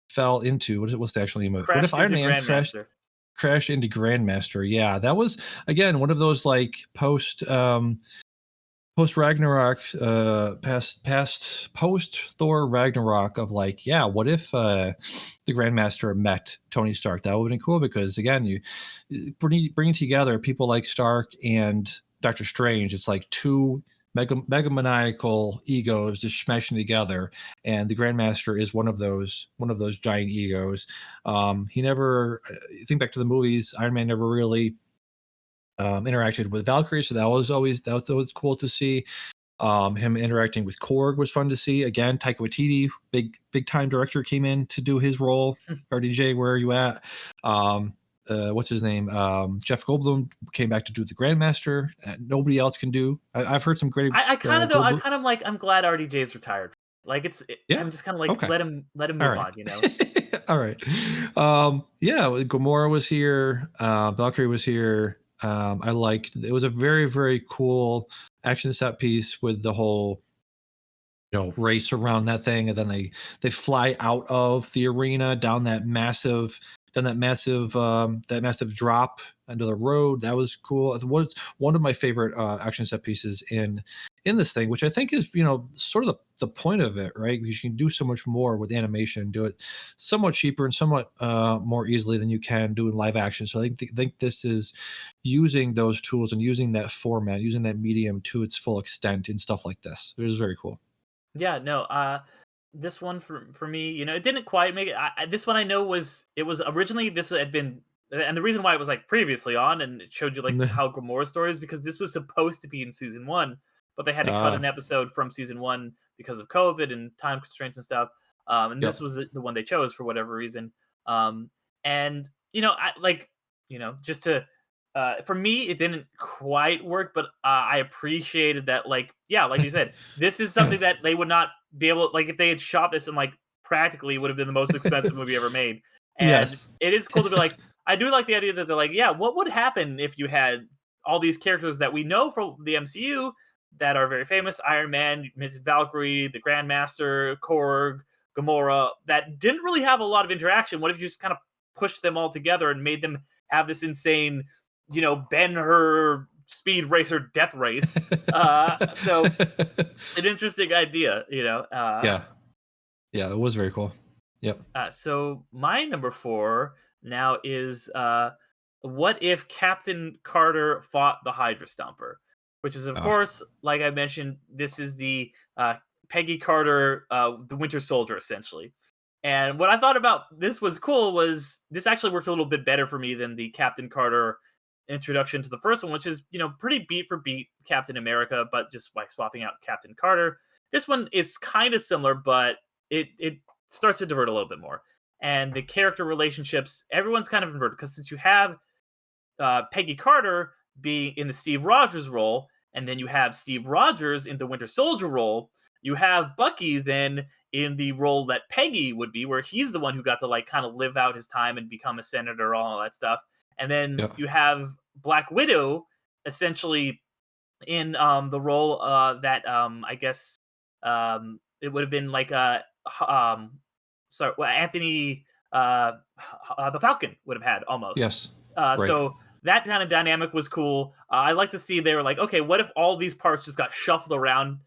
[SPEAKER 2] fell into what's the actual name of it? What if
[SPEAKER 1] Crashed
[SPEAKER 2] Iron
[SPEAKER 1] into
[SPEAKER 2] Man
[SPEAKER 1] Grandmaster.
[SPEAKER 2] crashed into Grandmaster? Yeah, that was again one of those like post Ragnarok, post Thor Ragnarok of like, yeah, what if the Grandmaster met Tony Stark? That would have been cool because again, you bringing together people like Stark and Doctor Strange. It's like two megamaniacal egos just smashing together, and the Grandmaster is one of those giant egos. He never think back to the movies. Iron Man never really interacted with Valkyrie, so that was cool to see. Him interacting with Korg was fun to see. Again, Taika Waititi, big time director, came in to do his role. RDJ, where are you at? What's his name? Jeff Goldblum came back to do the Grandmaster. Nobody else can do. I've heard some great.
[SPEAKER 1] I kind of though. I
[SPEAKER 2] Goldblum.
[SPEAKER 1] kind of like. I'm glad RDJ's retired. Like
[SPEAKER 2] Yeah.
[SPEAKER 1] I'm just kind of like
[SPEAKER 2] Okay.
[SPEAKER 1] let him
[SPEAKER 2] All
[SPEAKER 1] move
[SPEAKER 2] right.
[SPEAKER 1] on. You know.
[SPEAKER 2] All right. Yeah, Gamora was here. Valkyrie was here. I liked it. Was a very, very cool action set piece with the whole race around that thing, and then they fly out of the arena down that massive drop into the road. That was cool. It was one of my favorite action set pieces in this thing, which I think is sort of the point of it, right? Because you can do so much more with animation, do it somewhat cheaper and somewhat more easily than you can do in live action. So I think this is using those tools and using that format, using that medium to its full extent in stuff like this. It was very cool.
[SPEAKER 1] Yeah. No. This one for me, it didn't quite make it. This one I know it was originally this had been, and the reason why it was like previously on, and it showed you like how Gamora's story is because this was supposed to be in season 1, but they had to cut an episode from season 1 because of COVID and time constraints and stuff. And
[SPEAKER 2] Yep.
[SPEAKER 1] this was the one they chose for whatever reason. And I like, just to for me, it didn't quite work, but I appreciated that. Like, yeah, like you said, this is something that they would not be able. Like, if they had shot this and like practically it would have been the most expensive movie ever made. And
[SPEAKER 2] Yes.
[SPEAKER 1] it is cool to be like, I do like the idea that they're like, yeah, what would happen if you had all these characters that we know from the MCU that are very famous: Iron Man, Valkyrie, the Grandmaster, Korg, Gamora, that didn't really have a lot of interaction. What if you just kind of pushed them all together and made them have this insane Ben-Hur speed racer death race? So an interesting idea.
[SPEAKER 2] Yeah. Yeah, it was very cool. Yep.
[SPEAKER 1] So my number 4 now is what if Captain Carter fought the Hydra Stomper? Which is, of
[SPEAKER 2] Ah.
[SPEAKER 1] course, like I mentioned, this is the Peggy Carter, the Winter Soldier, essentially. And what I thought about this was cool was this actually worked a little bit better for me than the Captain Carter introduction to the first one, which is, pretty beat for beat Captain America, but just by swapping out Captain Carter. This one is kind of similar, but it starts to divert a little bit more. And the character relationships, everyone's kind of inverted because since you have Peggy Carter being in the Steve Rogers role, and then you have Steve Rogers in the Winter Soldier role, you have Bucky then in the role that Peggy would be, where he's the one who got to like kind of live out his time and become a senator, all that stuff. And then
[SPEAKER 2] Yeah.
[SPEAKER 1] you have Black Widow essentially in the role that I guess it would have been like Anthony the Falcon would have had almost.
[SPEAKER 2] Yes. Right.
[SPEAKER 1] So that kind of dynamic was cool. I like to see they were like, okay, what if all these parts just got shuffled around?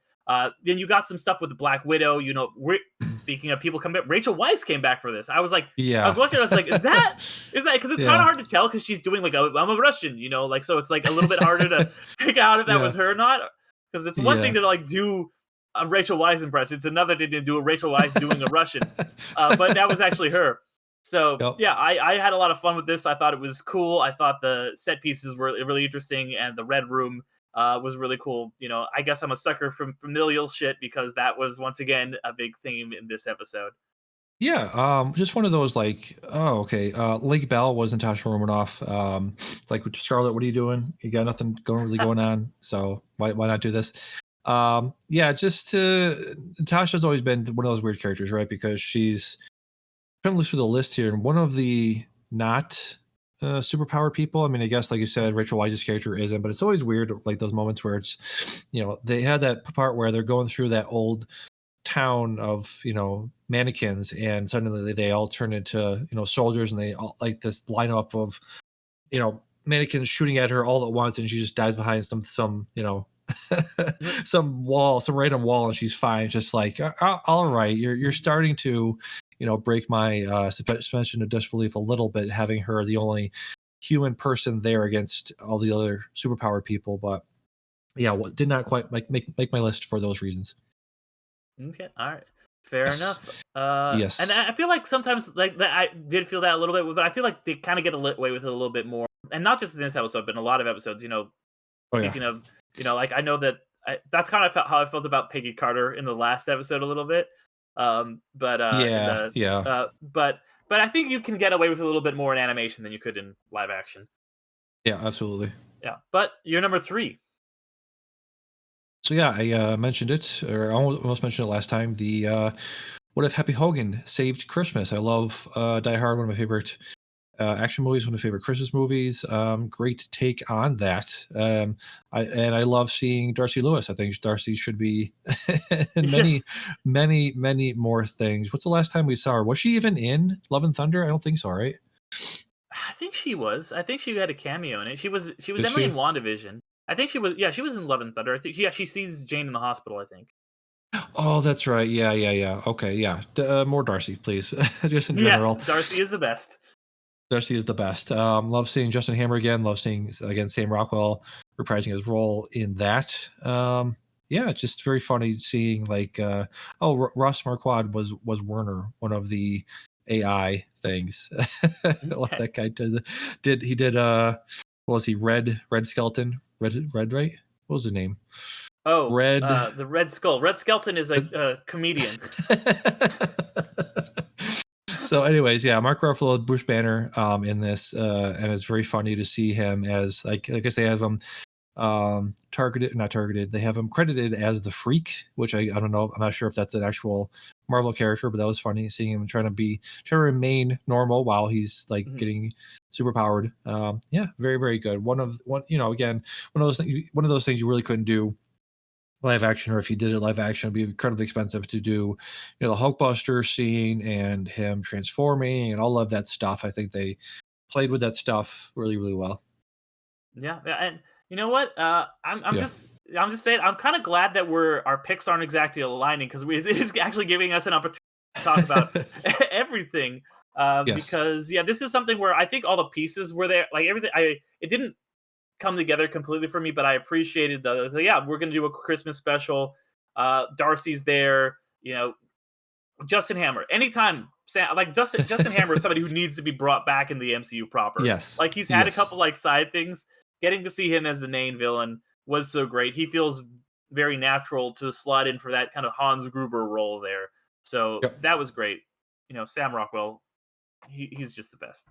[SPEAKER 1] Then you got some stuff with the Black Widow. Speaking of people coming back, Rachel Weisz came back for this. I was like,
[SPEAKER 2] Yeah.
[SPEAKER 1] I was looking, I was like, is that because it's
[SPEAKER 2] Yeah.
[SPEAKER 1] kind of hard to tell because she's doing like I'm a Russian, like so it's like a little bit harder to pick out if that
[SPEAKER 2] Yeah.
[SPEAKER 1] was her or not. Because it's one
[SPEAKER 2] Yeah.
[SPEAKER 1] thing to like do a Rachel Weisz impression. It's another thing to do a Rachel Weisz doing a Russian. But that was actually her. So
[SPEAKER 2] Yep.
[SPEAKER 1] yeah, I had a lot of fun with this. I thought it was cool. I thought the set pieces were really interesting, and the Red Room was really cool. I guess I'm a sucker from familial shit because that was once again a big theme in this episode.
[SPEAKER 2] Yeah, just one of those like, oh, okay. Lake Bell was Natasha Romanoff. It's like, Scarlett, what are you doing? You got nothing going on, so why not do this? Yeah, Natasha's always been one of those weird characters, right? Because she's trying to look through the list here, and one of the not superpower people. I mean, I guess like you said, Rachel Weisz's character isn't, but it's always weird, like those moments where it's, they had that part where they're going through that old town of mannequins, and suddenly they all turn into soldiers, and they all like this lineup of mannequins shooting at her all at once, and she just dives behind some some random wall, and she's fine. It's just like, all right, you're starting to break my suspension of disbelief a little bit, having her the only human person there against all the other superpowered people. But yeah, did not quite make my list for those reasons.
[SPEAKER 1] Okay, all right, fair enough.
[SPEAKER 2] Yes.
[SPEAKER 1] And I feel like sometimes like that I did feel that a little bit, but I feel like they kind of get away with it a little bit more, and not just in this episode, but in a lot of episodes. Speaking of, like I know that that's kind of how I felt about Peggy Carter in the last episode a little bit. But I think you can get away with a little bit more in animation than you could in live action.
[SPEAKER 2] Yeah, absolutely.
[SPEAKER 1] Yeah, but you're number 3.
[SPEAKER 2] So yeah, I mentioned it, or I almost mentioned it last time. The What If Happy Hogan Saved Christmas? I love Die Hard, one of my favorite action movies, one of my favorite Christmas movies. Great take on that. I love seeing Darcy Lewis. I think Darcy should be in many more things. What's the last time we saw her? Was she even in Love and Thunder? I don't think so, right?
[SPEAKER 1] I think she was. I think she had a cameo in it. She was
[SPEAKER 2] Did
[SPEAKER 1] definitely
[SPEAKER 2] she?
[SPEAKER 1] in WandaVision. I think she was. Yeah, she was in Love and Thunder. I think she sees Jane in the hospital, I think.
[SPEAKER 2] Oh, that's right. Yeah. Okay, yeah. More Darcy, please. Just in general.
[SPEAKER 1] Yes, Darcy is the best.
[SPEAKER 2] Darcy is the best. Love seeing Justin Hammer again. Love seeing again Sam Rockwell reprising his role in that. Yeah, it's just very funny seeing like Ross Marquand was Werner, one of the AI things. What that guy did what was he? Red Skeleton? Red, right? What was the name?
[SPEAKER 1] Oh,
[SPEAKER 2] Red
[SPEAKER 1] the Red Skull. Red Skeleton is a comedian.
[SPEAKER 2] So anyways, yeah, Mark Ruffalo, Bruce Banner in this, and it's very funny to see him as like I guess they have him not targeted. They have him credited as the Freak, which I don't know. I'm not sure if that's an actual Marvel character, but that was funny seeing him trying to remain normal while he's like getting super powered. Yeah, very, very good. Again, one of those things you really couldn't do live action, or if you did it live action, it'd be incredibly expensive to do, the Hulkbuster scene and him transforming and all of that stuff. I think they played with that stuff really, really well.
[SPEAKER 1] Yeah, and you know what? I'm just saying, I'm kind of glad that our picks aren't exactly aligning because it is actually giving us an opportunity to talk about everything.
[SPEAKER 2] Yes.
[SPEAKER 1] Because this is something where I think all the pieces were there, like everything. It didn't come together completely for me, but I appreciated we're gonna do a Christmas special. Darcy's there, Justin Hammer. Anytime Justin Hammer is somebody who needs to be brought back in the MCU proper.
[SPEAKER 2] Yes.
[SPEAKER 1] Like he's had a
[SPEAKER 2] Yes.
[SPEAKER 1] couple like side things. Getting to see him as the main villain was so great. He feels very natural to slot in for that kind of Hans Gruber role there. So
[SPEAKER 2] Yep.
[SPEAKER 1] that was great. Sam Rockwell, he's just the best.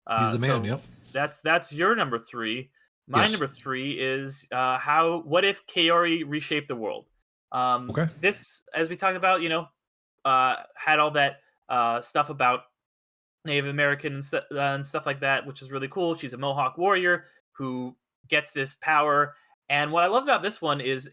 [SPEAKER 2] He's the man.
[SPEAKER 1] So
[SPEAKER 2] Yep.
[SPEAKER 1] that's your number 3. My
[SPEAKER 2] Yes.
[SPEAKER 1] number 3 is what if Kaori reshaped the world?
[SPEAKER 2] Okay.
[SPEAKER 1] This, as we talked about, had all that stuff about Native American and stuff like that, which is really cool. She's a Mohawk warrior who gets this power. And what I love about this one is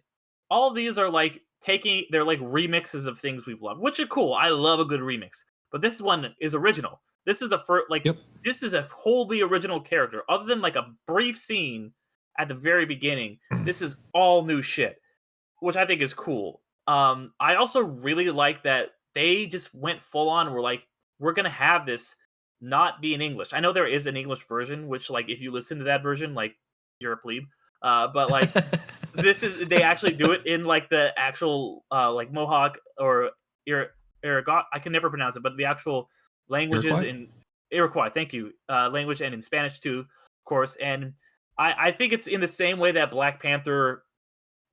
[SPEAKER 1] all of these are like they're like remixes of things we've loved, which are cool. I love a good remix. But this one is original. This is the first,
[SPEAKER 2] Yep.
[SPEAKER 1] this is a wholly original character. Other than like a brief scene at the very beginning, this is all new shit, which I think is cool. I also really like that they just went full on. We're like, we're gonna have this not be in English. I know there is an English version, which like if you listen to that version, like you're a plebe. But like they actually do it in like the actual like Mohawk or Iroquois. I can never pronounce it, but the actual languages
[SPEAKER 2] Iroquois?
[SPEAKER 1] in Iroquois. Thank you. Language and in Spanish too, of course. And I think it's in the same way that Black Panther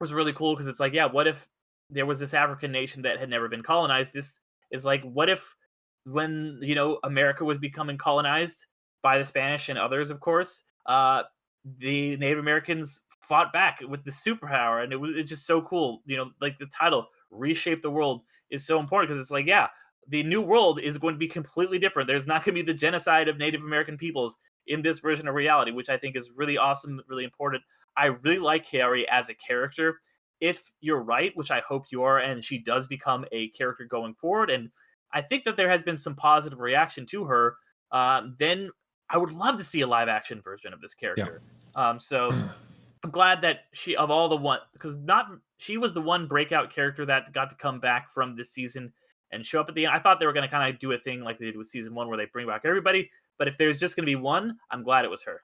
[SPEAKER 1] was really cool because it's like, yeah, what if there was this African nation that had never been colonized? This is like, what if when America was becoming colonized by the Spanish and others, of course, the Native Americans fought back with the superpower, and it's just so cool. Like the title "Reshape the World" is so important because it's like, yeah, the new world is going to be completely different. There's not going to be the genocide of Native American peoples in this version of reality, which I think is really awesome, really important. I really like Kaori as a character. If you're right, which I hope you are, and she does become a character going forward, and I think that there has been some positive reaction to her, then I would love to see a live action version of this
[SPEAKER 2] Yeah.
[SPEAKER 1] character. So I'm glad that she of all the one because not she was the one breakout character that got to come back from this season and show up at the end. I thought they were going to kind of do a thing like they did with season 1 where they bring back everybody, but if there's just going to be one, I'm glad it was her.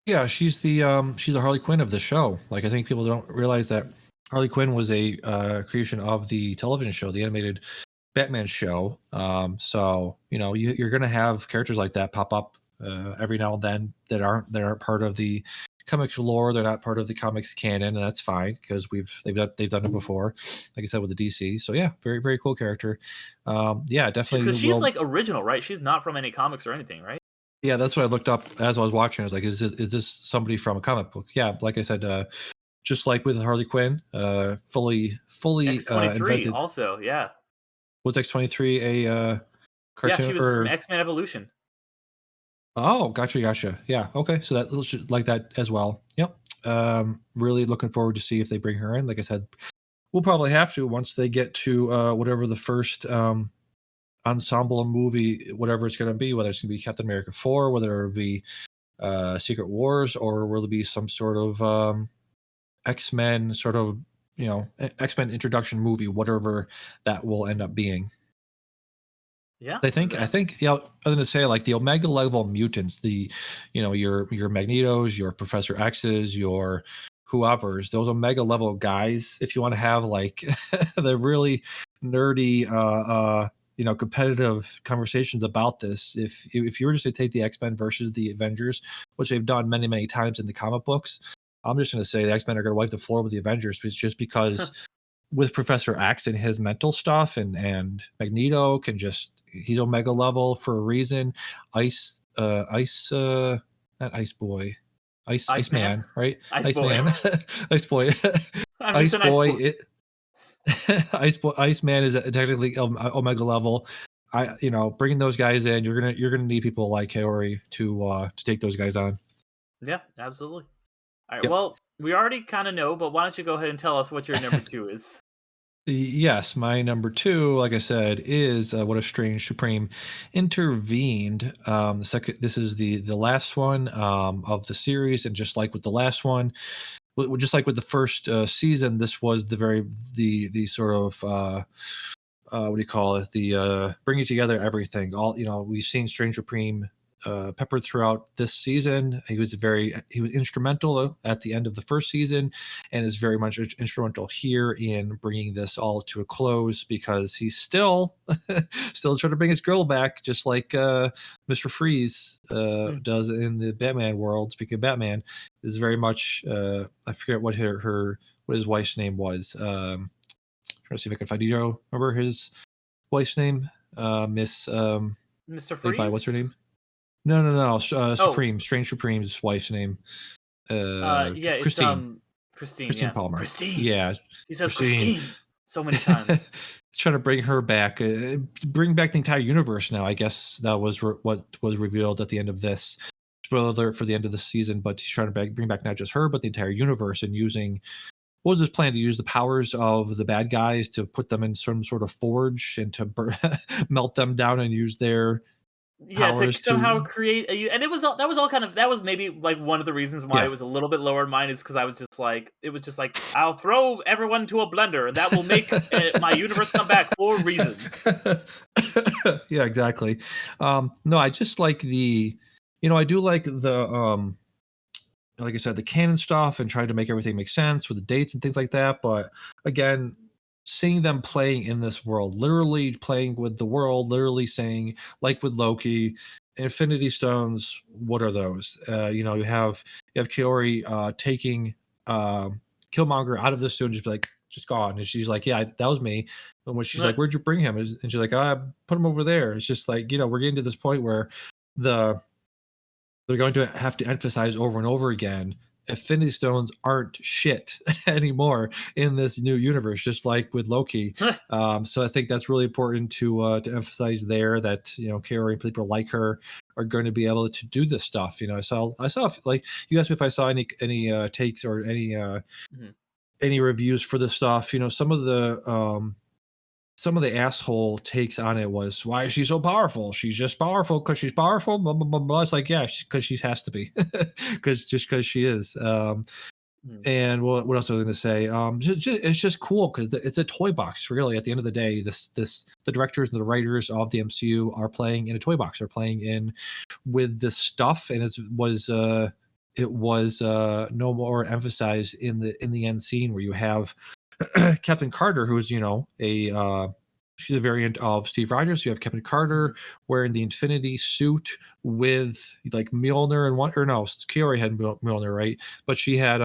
[SPEAKER 2] Yeah, she's the Harley Quinn of the show. Like I think people don't realize that Harley Quinn was a creation of the television show, the animated Batman show. So you're going to have characters like that pop up every now and then that aren't part of the comics lore. They're not part of the comics canon, and that's fine because they've done it before. Like I said with the DC. So yeah, very very cool character. Yeah, definitely.
[SPEAKER 1] Because she's like original, right? She's not from any comics or anything, right?
[SPEAKER 2] Yeah, that's what I looked up as I was watching. I was like, is this somebody from a comic book? Yeah, like I said, just like with Harley Quinn, fully
[SPEAKER 1] X-23
[SPEAKER 2] invented.
[SPEAKER 1] also, yeah.
[SPEAKER 2] Was X-23 a cartoon?
[SPEAKER 1] Yeah, she was from X-Men Evolution.
[SPEAKER 2] Oh, gotcha. Yeah, okay. So that should like that as well. Yep. Really looking forward to see if they bring her in. Like I said, we'll probably have to once they get to whatever the first ensemble movie, whatever it's going to be, whether it's going to be Captain America 4, whether it'll be Secret Wars, or will it be some sort of X-Men sort of, X-Men introduction movie, whatever that will end up being.
[SPEAKER 1] Yeah.
[SPEAKER 2] I think, I was going to say like the Omega level mutants, your Magnetos, your Professor X's, your whoever's, those Omega level guys, if you want to have like the really nerdy, competitive conversations about this. If you were just to take the X-Men versus the Avengers, which they've done many, many times in the comic books, I'm just going to say the X-Men are going to wipe the floor with the Avengers just because with Professor X and his mental stuff and Magneto he's Omega level for a reason. Not Ice Boy. Iceman, right? Iceman. Ice Boy. Ice Boy. Iceman is technically Omega level. Bringing those guys in, you're gonna need people like Kaori to take those guys on.
[SPEAKER 1] Yeah, absolutely. All right.
[SPEAKER 2] Yep.
[SPEAKER 1] Well, we already kind of know, but why don't you go ahead and tell us what your number 2 is?
[SPEAKER 2] Yes, my number 2, like I said, is What If Strange Supreme intervened. This is the last one of the series, and just like with the last one, just like with the first season, this was the sort of what do you call it? The bringing together everything. All we've seen Strange Supreme peppered throughout this season. He was instrumental at the end of the first season, and is very much instrumental here in bringing this all to a close, because he's still trying to bring his girl back, just like Mr. Freeze does in the Batman world. Speaking of Batman, is very much I forget what what his wife's name was. Trying to see if I can find it. Remember his wife's name? Miss
[SPEAKER 1] Mr.
[SPEAKER 2] played by, what's her
[SPEAKER 1] Freeze?
[SPEAKER 2] name? No.
[SPEAKER 1] Oh.
[SPEAKER 2] Supreme, Strange Supreme's wife's name.
[SPEAKER 1] Yeah, it's
[SPEAKER 2] Christine.
[SPEAKER 1] Christine.
[SPEAKER 2] Christine
[SPEAKER 1] Yeah,
[SPEAKER 2] Palmer.
[SPEAKER 1] Christine.
[SPEAKER 2] Yeah,
[SPEAKER 1] He says Christine so many times.
[SPEAKER 2] Trying to bring her back, bring back the entire universe now. I guess that was what was revealed at the end of this. Spoiler alert for the end of the season, but he's trying to bring back not just her, but the entire universe, and using, what was his plan, to use the powers of the bad guys to put them in some sort of forge and to melt them down and use their
[SPEAKER 1] To
[SPEAKER 2] powers
[SPEAKER 1] somehow create and it was that was all kind of, that was maybe like one of the reasons why it was a little bit lower in mine, is because I was just like, it was just like, I'll throw everyone to a blender and that will make my universe come back for reasons.
[SPEAKER 2] Yeah, exactly. No, I just like I do like the like I said, the canon stuff, and trying to make everything make sense with the dates and things like that. But again, seeing them playing in this world, literally playing with the world, literally saying, like with Loki, Infinity Stones, what are those? You have Kiori taking Killmonger out of the suit and just be like, just gone. And she's like, yeah, that was me. And when she's like, where'd you bring him? And she's like, I put him over there. It's just like, we're getting to this point where they're going to have to emphasize over and over again, Infinity Stones aren't shit anymore in this new universe, just like with Loki. So I think that's really important to emphasize there, that Kiori and people like her are going to be able to do this stuff. I saw like, you asked me if I saw any takes or any reviews for this stuff. Some of the asshole takes on it was, why is she so powerful? She's just powerful because she's powerful. Blah blah blah blah. It's like, yeah, because she has to be, because she is. And what else was I going to say? It's just cool because it's a toy box. Really, at the end of the day, the directors and the writers of the MCU are playing in a toy box. They're playing in with this stuff, and it was no more emphasized in the end scene, where you have Captain Carter, who's she's a variant of Steve Rogers. You have Captain Carter wearing the Infinity suit with like Mjolnir and Kiori had Mjolnir, right? But she had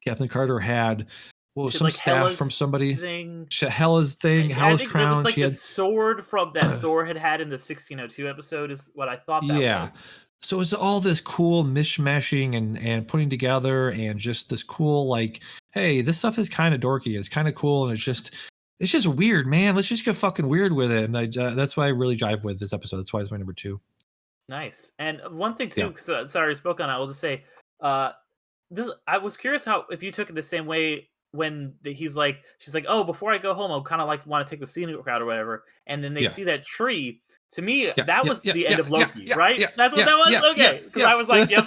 [SPEAKER 2] Captain Carter had some
[SPEAKER 1] like
[SPEAKER 2] staff
[SPEAKER 1] Hela's
[SPEAKER 2] from somebody. Hela's crown.
[SPEAKER 1] It was like
[SPEAKER 2] she
[SPEAKER 1] the
[SPEAKER 2] had
[SPEAKER 1] sword from that Thor had in the 1602 episode is what I thought that was.
[SPEAKER 2] So it's all this cool mishmashing and putting together, and just this cool, like, hey, this stuff is kind of dorky. It's kind of cool, and it's just weird, man. Let's just get fucking weird with it. And that's why I really jive with this episode. That's why it's my number 2.
[SPEAKER 1] Nice. And one thing too, sorry, I spoke on it. I will just say, I was curious if you took it the same way when she's like, oh, before I go home, I kind of like want to take the scenic route or whatever. And then they see that tree. To me, that was the end of Loki, right? That's what that was? Okay. Because I was like, yep,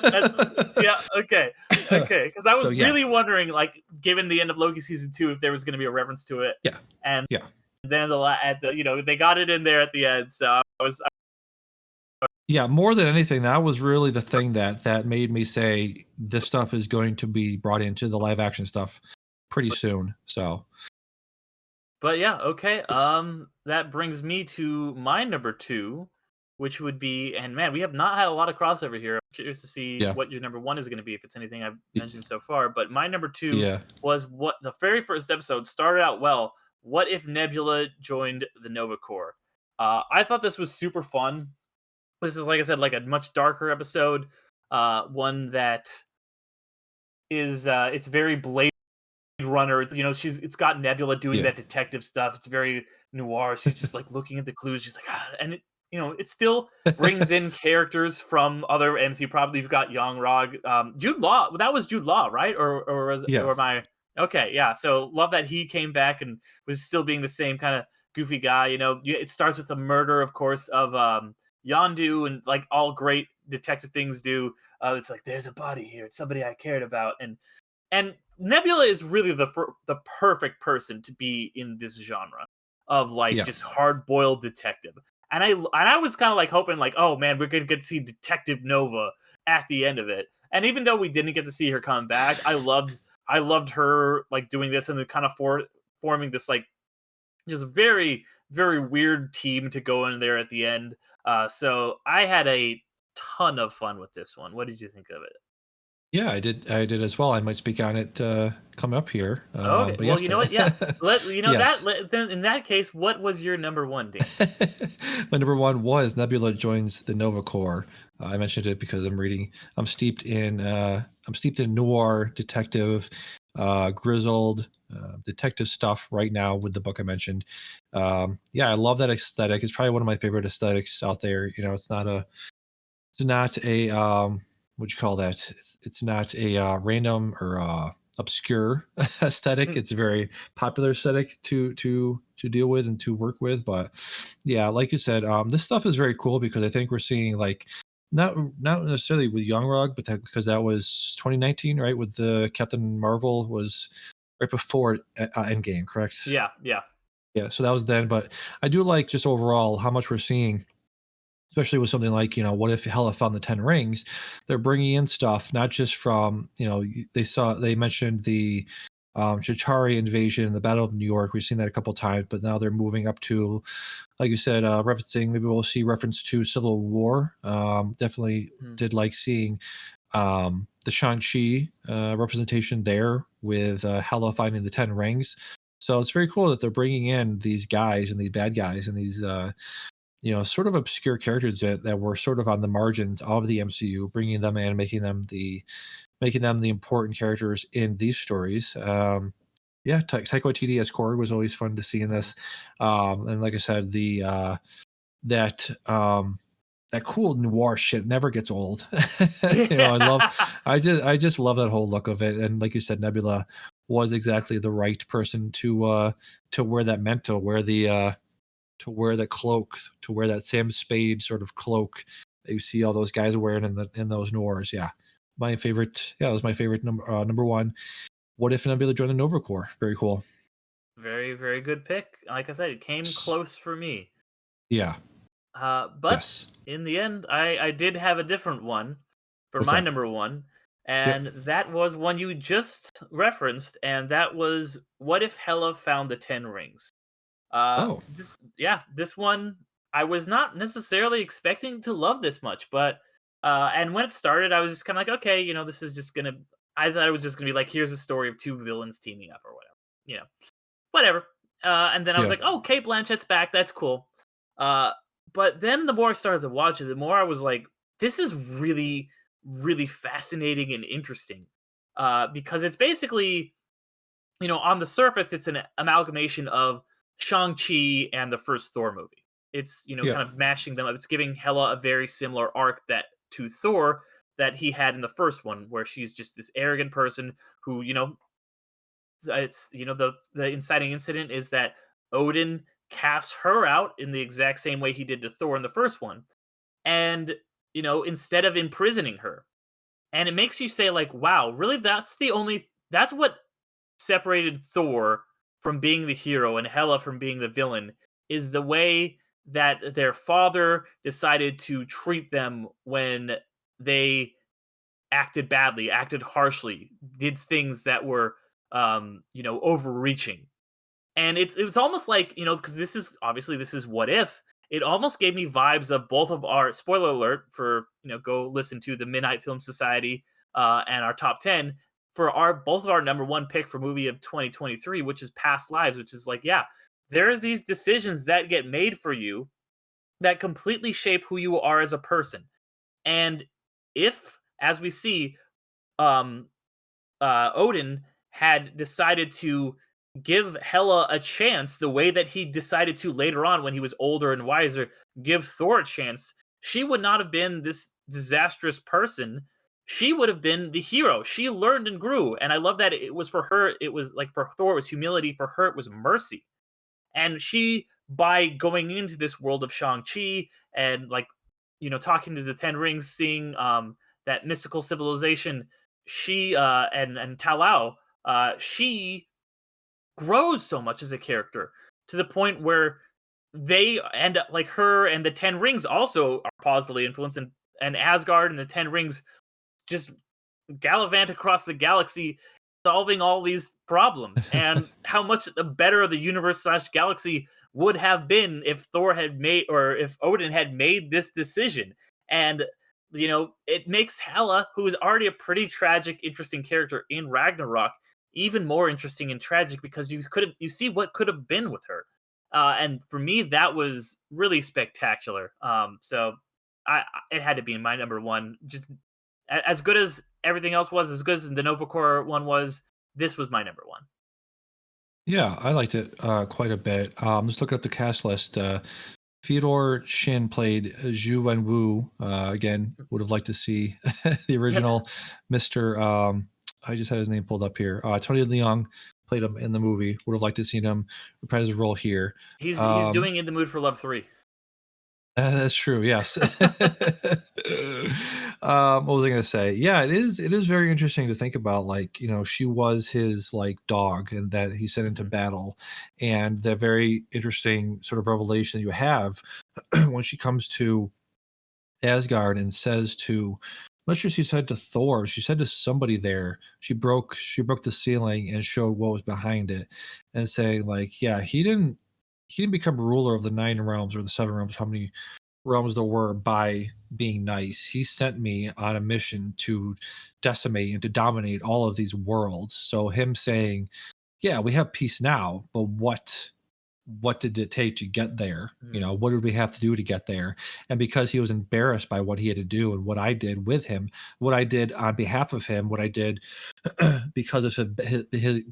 [SPEAKER 1] okay. Because I was really wondering, like, given the end of Loki season 2, if there was going to be a reference to it.
[SPEAKER 2] Yeah.
[SPEAKER 1] And then they got it in there at the end. So I was.
[SPEAKER 2] Yeah, more than anything, that was really the thing that made me say this stuff is going to be brought into the live action stuff pretty soon. So,
[SPEAKER 1] but yeah, okay. That brings me to my number 2, which would be, and man, we have not had a lot of crossover here. I'm curious to see what your number 1 is going to be, if it's anything I've mentioned so far. But my number 2 was what the very first episode started out well. What if Nebula joined the Nova Corps? I thought this was super fun. This is, like I said, like a much darker episode, one that is it's very Blade Runner. It's got Nebula doing that detective stuff. It's very noir. She's just like looking at the clues. She's like, and it still brings in characters from other MC. Probably you've got Young Rog, Jude Law. That was Jude Law, right? Or am I okay? Yeah. So love that he came back and was still being the same kind of goofy guy. It starts with the murder, of course, of Yondu, and like all great detective things do. It's like, there's a body here. It's somebody I cared about, and Nebula is really the perfect person to be in this genre of like just hard-boiled detective. And I was kind of like hoping like, oh man, we're gonna get to see Detective Nova at the end of it. And even though we didn't get to see her come back, I loved her like doing this and then kind of forming this like just very very weird team to go in there at the end. So I had a ton of fun with this one. What did you think of it?
[SPEAKER 2] Yeah, I did as well. I might speak on it coming up here.
[SPEAKER 1] Okay,
[SPEAKER 2] But
[SPEAKER 1] well,
[SPEAKER 2] yes,
[SPEAKER 1] you know what? Yeah,
[SPEAKER 2] yes.
[SPEAKER 1] then in that case, what was your number one, Dan?
[SPEAKER 2] My number one was Nebula joins the Nova Corps. I mentioned it because I'm steeped in noir detective, grizzled detective stuff right now with the book I mentioned. Yeah, I love that aesthetic. It's probably one of my favorite aesthetics out there. You know, it's not a what you call that? It's not a random or obscure aesthetic.
[SPEAKER 1] Hmm.
[SPEAKER 2] It's a very popular aesthetic to deal with and to work with. But yeah, like you said, this stuff is very cool because I think we're seeing like not necessarily with Young Rug, but because that was 2019, right? With the Captain Marvel was right before Endgame, correct?
[SPEAKER 1] Yeah, yeah.
[SPEAKER 2] Yeah, so that was then. But I do like just overall how much we're seeing, especially with something like, what if Hela found the 10 rings. They're bringing in stuff not just from, they mentioned the Chitauri invasion and the Battle of New York. We've seen that a couple times, but now they're moving up to, like you said, referencing, maybe we'll see reference to Civil War. Definitely
[SPEAKER 1] Mhm.
[SPEAKER 2] did like seeing the Shang-Chi representation there with Hela finding the 10 rings. So it's very cool that they're bringing in these guys and these bad guys and these sort of obscure characters that were sort of on the margins of the MCU, bringing them in, making them the important characters in these stories. Yeah, Taika Waititi as Korg was always fun to see in
[SPEAKER 1] Mhm.
[SPEAKER 2] this, and like I said, the that that cool noir shit never gets old.
[SPEAKER 1] Yeah.
[SPEAKER 2] I just love that whole look of it, and like you said, Nebula was exactly the right person to wear that mantle, wear the to wear that cloak, to wear that Sam Spade sort of cloak that you see all those guys wearing in those noirs. Yeah, my favorite. Yeah, it was my favorite number one. What if Nebula joined the Nova Corps? Very cool.
[SPEAKER 1] Very, very good pick. Like I said, it came close for me.
[SPEAKER 2] Yeah.
[SPEAKER 1] But
[SPEAKER 2] Yes.
[SPEAKER 1] in the end, I did have a different one for
[SPEAKER 2] What's
[SPEAKER 1] my
[SPEAKER 2] up?
[SPEAKER 1] number one, and
[SPEAKER 2] Yep.
[SPEAKER 1] that was one you just referenced, and that was what if Hela found the 10 rings?
[SPEAKER 2] Oh.
[SPEAKER 1] This one I was not necessarily expecting to love this much, but and when it started, I was just kind of like, okay, this is just gonna. I thought it was just gonna be like, here's a story of two villains teaming up or whatever, whatever. And then I was
[SPEAKER 2] Yeah.
[SPEAKER 1] like, oh, Kate Blanchett's back. That's cool. Uh, but then the more I started to watch it, the more I was like, this is really, really fascinating and interesting. Because it's basically, on the surface, it's an amalgamation of Shang-Chi and the first Thor movie. It's,
[SPEAKER 2] Yeah.
[SPEAKER 1] kind of mashing them up. It's giving Hela a very similar arc that to Thor that he had in the first one, where she's just this arrogant person who, it's the inciting incident is that Odin casts her out in the exact same way he did to Thor in the first one, and instead of imprisoning her, and it makes you say like, wow, really, that's what separated Thor from being the hero and Hela from being the villain, is the way that their father decided to treat them when they acted badly, acted harshly, did things that were overreaching. And it was almost like, because this is what if. It almost gave me vibes of both of our, spoiler alert for, go listen to the Midnight Film Society and our top 10 for our both of our number one pick for movie of 2023, which is Past Lives, which is like, yeah, there are these decisions that get made for you that completely shape who you are as a person. And if, as we see, um, Odin had decided to give Hela a chance the way that he decided to later on when he was older and wiser give Thor a chance, she would not have been this disastrous person. She would have been the hero. She learned and grew. And I love that it was for her, it was like for Thor, it was humility. For her, it was mercy. And she, by going into this world of Shang-Chi and like, talking to the Ten Rings, seeing that mystical civilization, she and Talao, she grows so much as a character to the point where they and like her and the Ten Rings also are positively influenced, and Asgard and the Ten Rings just gallivant across the galaxy solving all these problems, and how much better the universe slash galaxy would have been if Thor had made, or if Odin had made this decision. And it makes Hela, who is already a pretty tragic interesting character in Ragnarok, even more interesting and tragic, because you see what could have been with her. And for me, that was really spectacular. So it had to be my number one. Just as good as everything else was, as good as the Nova Corps one was, this was my number one.
[SPEAKER 2] Yeah, I liked it quite a bit. Just looking up the cast list. Fyodor Shin played Zhu Wenwu. Again, would have liked to see the original Mr. I just had his name pulled up here. Tony Leung played him in the movie. Would have liked to seen him reprise his role here.
[SPEAKER 1] He's doing In the Mood for Love 3.
[SPEAKER 2] That's true. Yes. What was I going to say? Yeah, it is. It is very interesting to think about. Like, she was his like dog, and that he sent into battle, and the very interesting sort of revelation you have when she comes to Asgard and says to, I'm not sure she said to Thor, she said to somebody there, she broke the ceiling and showed what was behind it, and saying like, yeah, he didn't become ruler of the 9 realms or the 7 realms, how many realms there were, by being nice. He sent me on a mission to decimate and to dominate all of these worlds. So him saying, yeah, we have peace now, but what did it take to get there?
[SPEAKER 1] Mhm.
[SPEAKER 2] What did we have to do to get there? And because he was embarrassed by what he had to do and what I did with him, what I did on behalf of him, what I did because of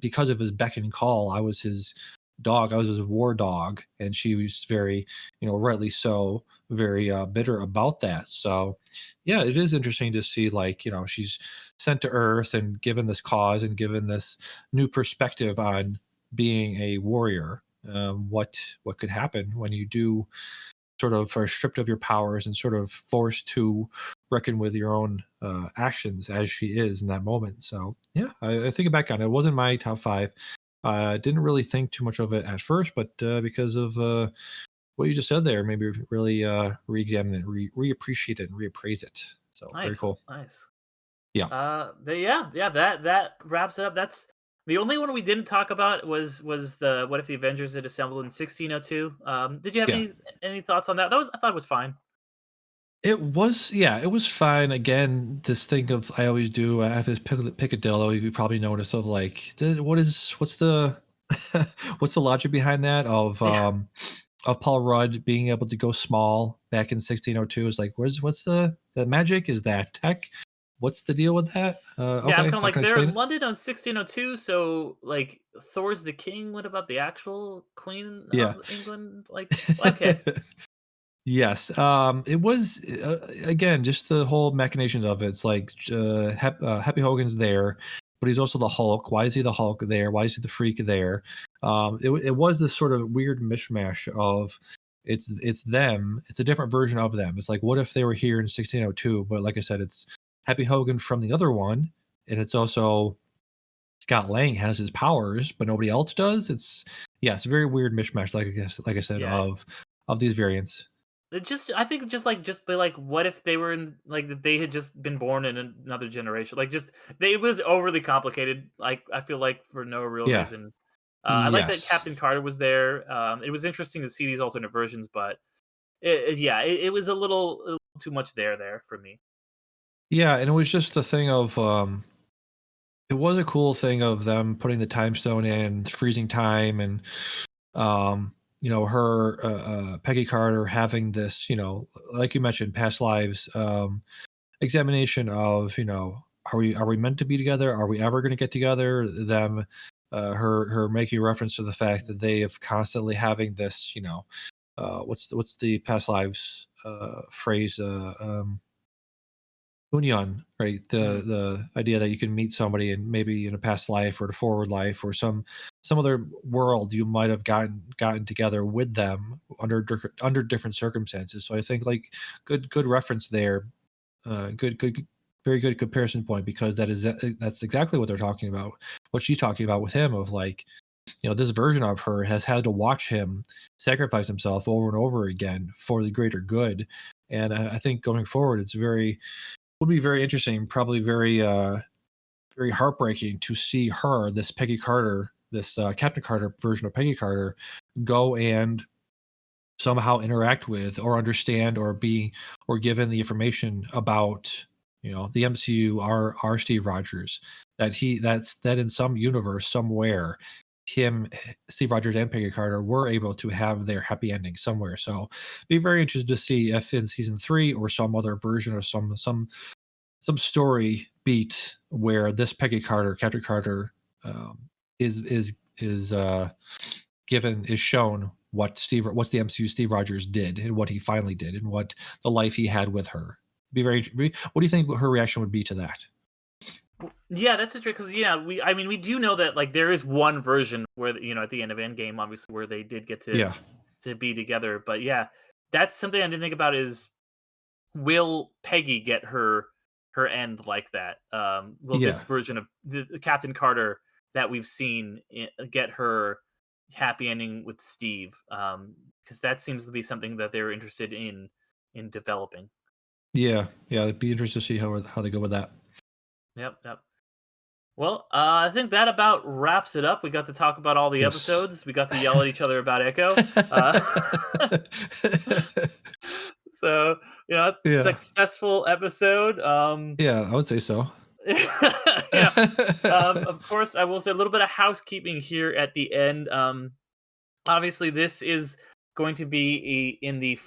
[SPEAKER 2] because of his beck and call, I was his dog. I was his war dog, and she was very, rightly so, very bitter about that. So, yeah, it is interesting to see, like, she's sent to Earth and given this cause and given this new perspective on being a warrior. What could happen when you do sort of are stripped of your powers and sort of forced to reckon with your own actions, as she is in that moment. So yeah, I think back on it. It wasn't my top five. I didn't really think too much of it at first, but because of what you just said there, maybe really re-examine it, reappreciate it, and reappraise it. So very
[SPEAKER 1] Nice,
[SPEAKER 2] cool.
[SPEAKER 1] nice.
[SPEAKER 2] Yeah,
[SPEAKER 1] But yeah, that wraps it up. That's the only one we didn't talk about was the what if the Avengers had assembled in 1602. Did you have
[SPEAKER 2] yeah.
[SPEAKER 1] any thoughts on that? I thought it was fine.
[SPEAKER 2] It was, yeah, it was fine. Again, this thing of I always do. I have this picadillo. You probably notice of like, what's the what's the logic behind that
[SPEAKER 1] Yeah,
[SPEAKER 2] of Paul Rudd being able to go small back in 1602? Is like, what's the magic? Is that tech? What's the deal with that?
[SPEAKER 1] yeah. I'm
[SPEAKER 2] Okay,
[SPEAKER 1] kind of
[SPEAKER 2] I
[SPEAKER 1] like
[SPEAKER 2] can
[SPEAKER 1] they're
[SPEAKER 2] explain
[SPEAKER 1] in
[SPEAKER 2] it.
[SPEAKER 1] London on 1602, so like Thor's the king. What about the actual Queen
[SPEAKER 2] Yeah.
[SPEAKER 1] of England? Like, okay,
[SPEAKER 2] Yes, it was again just the whole machinations of it. It's like Happy Hogan's there, but he's also the Hulk. Why is he the Hulk there? Why is he the Freak there? It was this sort of weird mishmash of it's them. It's a different version of them. It's like, what if they were here in 1602? But like I said, it's Happy Hogan from the other one, and it's also Scott Lang has his powers, but nobody else does. It's a very weird mishmash. Like I said,
[SPEAKER 1] yeah.
[SPEAKER 2] of these variants.
[SPEAKER 1] I think just be like, what if they were in like that they had just been born in another generation? Like, it was overly complicated. Like, I feel like for no real
[SPEAKER 2] Yeah.
[SPEAKER 1] reason. I like that
[SPEAKER 2] Yes.
[SPEAKER 1] Captain Carter was there. It was interesting to see these alternate versions, but it was a little too much there for me.
[SPEAKER 2] Yeah, and it was just the thing of it was a cool thing of them putting the time stone in, freezing time, and her Peggy Carter having this, like you mentioned, past lives examination of, are we meant to be together? Are we ever going to get together? Them her making reference to the fact that they have constantly having this, what's the past lives phrase Bunyan, right?
[SPEAKER 1] Mhm.
[SPEAKER 2] The idea that you can meet somebody and maybe in a past life or a forward life or some other world you might have gotten together with them under different circumstances. So I think like good reference there, good very good comparison point, because that's exactly what they're talking about. What she's talking about with him of like this version of her has had to watch him sacrifice himself over and over again for the greater good. And I think going forward, would be very interesting, probably very heartbreaking to see her, this Peggy Carter, this Captain Carter version of Peggy Carter, go and somehow interact with or understand or given the information about the MCU, our Steve Rogers, that in some universe somewhere, Steve Rogers and Peggy Carter were able to have their happy ending somewhere. So be very interested to see if in season 3 or some other version or some story beat where this Peggy Carter, Captain Carter, is shown what's the MCU Steve Rogers did and what he finally did and what the life he had with her. What do you think her reaction would be to that?
[SPEAKER 1] Yeah, that's interesting because we do know that like there is one version where at the end of Endgame, obviously, where they did get to be together. But yeah, that's something I didn't think about is will Peggy get her end like that? Will this version of the Captain Carter that we've seen get her happy ending with Steve? Because that seems to be something that they're interested in developing.
[SPEAKER 2] Yeah, it'd be interesting to see how they go with that.
[SPEAKER 1] Yep. Well, I think that about wraps it up. We got to talk about all the episodes. We got to yell at each other about Echo. So, successful episode.
[SPEAKER 2] Yeah, I would say so.
[SPEAKER 1] Of course, I will say a little bit of housekeeping here at the end. Obviously, this is going to be in the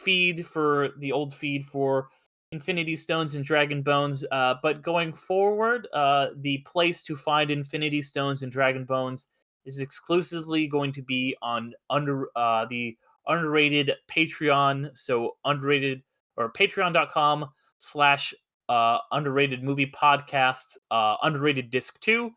[SPEAKER 1] old feed for Infinity Stones and Dragon Bones. But going forward, the place to find Infinity Stones and Dragon Bones is exclusively going to be on the underrated Patreon. So underrated or patreon.com/underrated movie podcast, underrated disc 2.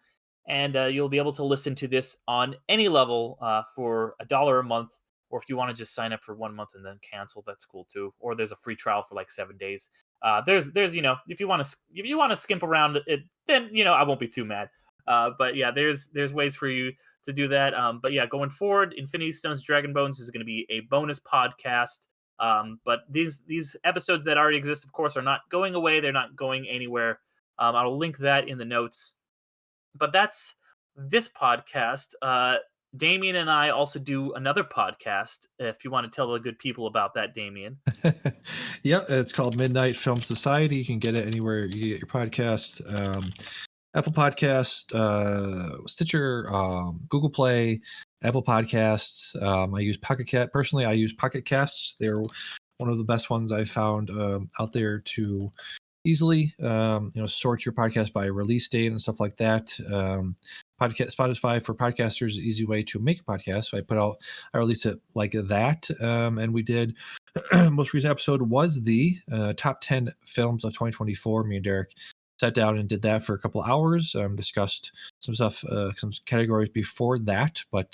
[SPEAKER 1] And you'll be able to listen to this on any level for $1 a month. Or if you want to just sign up for 1 month and then cancel, that's cool too. Or there's a free trial for like 7 days. There's if you want to skimp around it, then I won't be too mad. But yeah, there's ways for you to do that. But yeah, going forward, Infinity Stones Dragon Bones is going to be a bonus podcast. But these episodes that already exist, of course, are not going away. They're not going anywhere. I'll link that in the notes. But that's this podcast. Damian and I also do another podcast. If you want to tell the good people about that, Damian.
[SPEAKER 2] Yeah, it's called Midnight Film Society. You can get it anywhere you get your podcast. Apple Podcast, Stitcher, Google Play, Apple Podcasts. I use Pocket Cast. Personally, I use Pocket Casts. They're one of the best ones I've found out there to easily sort your podcast by release date and stuff like that. Spotify for podcasters is an easy way to make a podcast. So I release it like that. And we did most recent episode was the top 10 films of 2024. Me and Derick sat down and did that for a couple hours. Discussed some stuff, some categories before that, but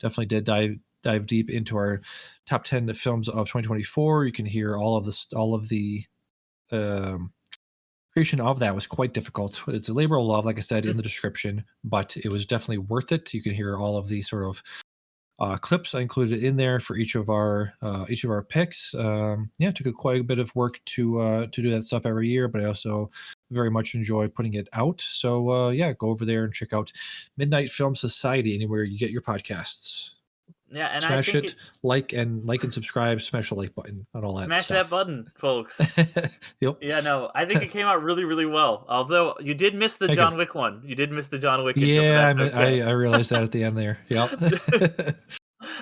[SPEAKER 2] definitely did dive deep into our top 10 films of 2024. You can hear all of the creation of that was quite difficult. It's a labor of love, like I said in the description, but it was definitely worth it. You can hear all of the sort of clips I included in there for each of our picks. It took quite a bit of work to do that stuff every year, but I also very much enjoy putting it out. So go over there and check out Midnight Film Society anywhere you get your podcasts.
[SPEAKER 1] Yeah, and
[SPEAKER 2] smash it, like and subscribe, smash the like button and all that stuff.
[SPEAKER 1] Smash that button, folks.
[SPEAKER 2] Yep.
[SPEAKER 1] Yeah, no, I think it came out really, really well. Although you did miss the John Wick one. You did miss the John Wick intro.
[SPEAKER 2] Yeah,
[SPEAKER 1] okay.
[SPEAKER 2] I realized that at the end there. Yep.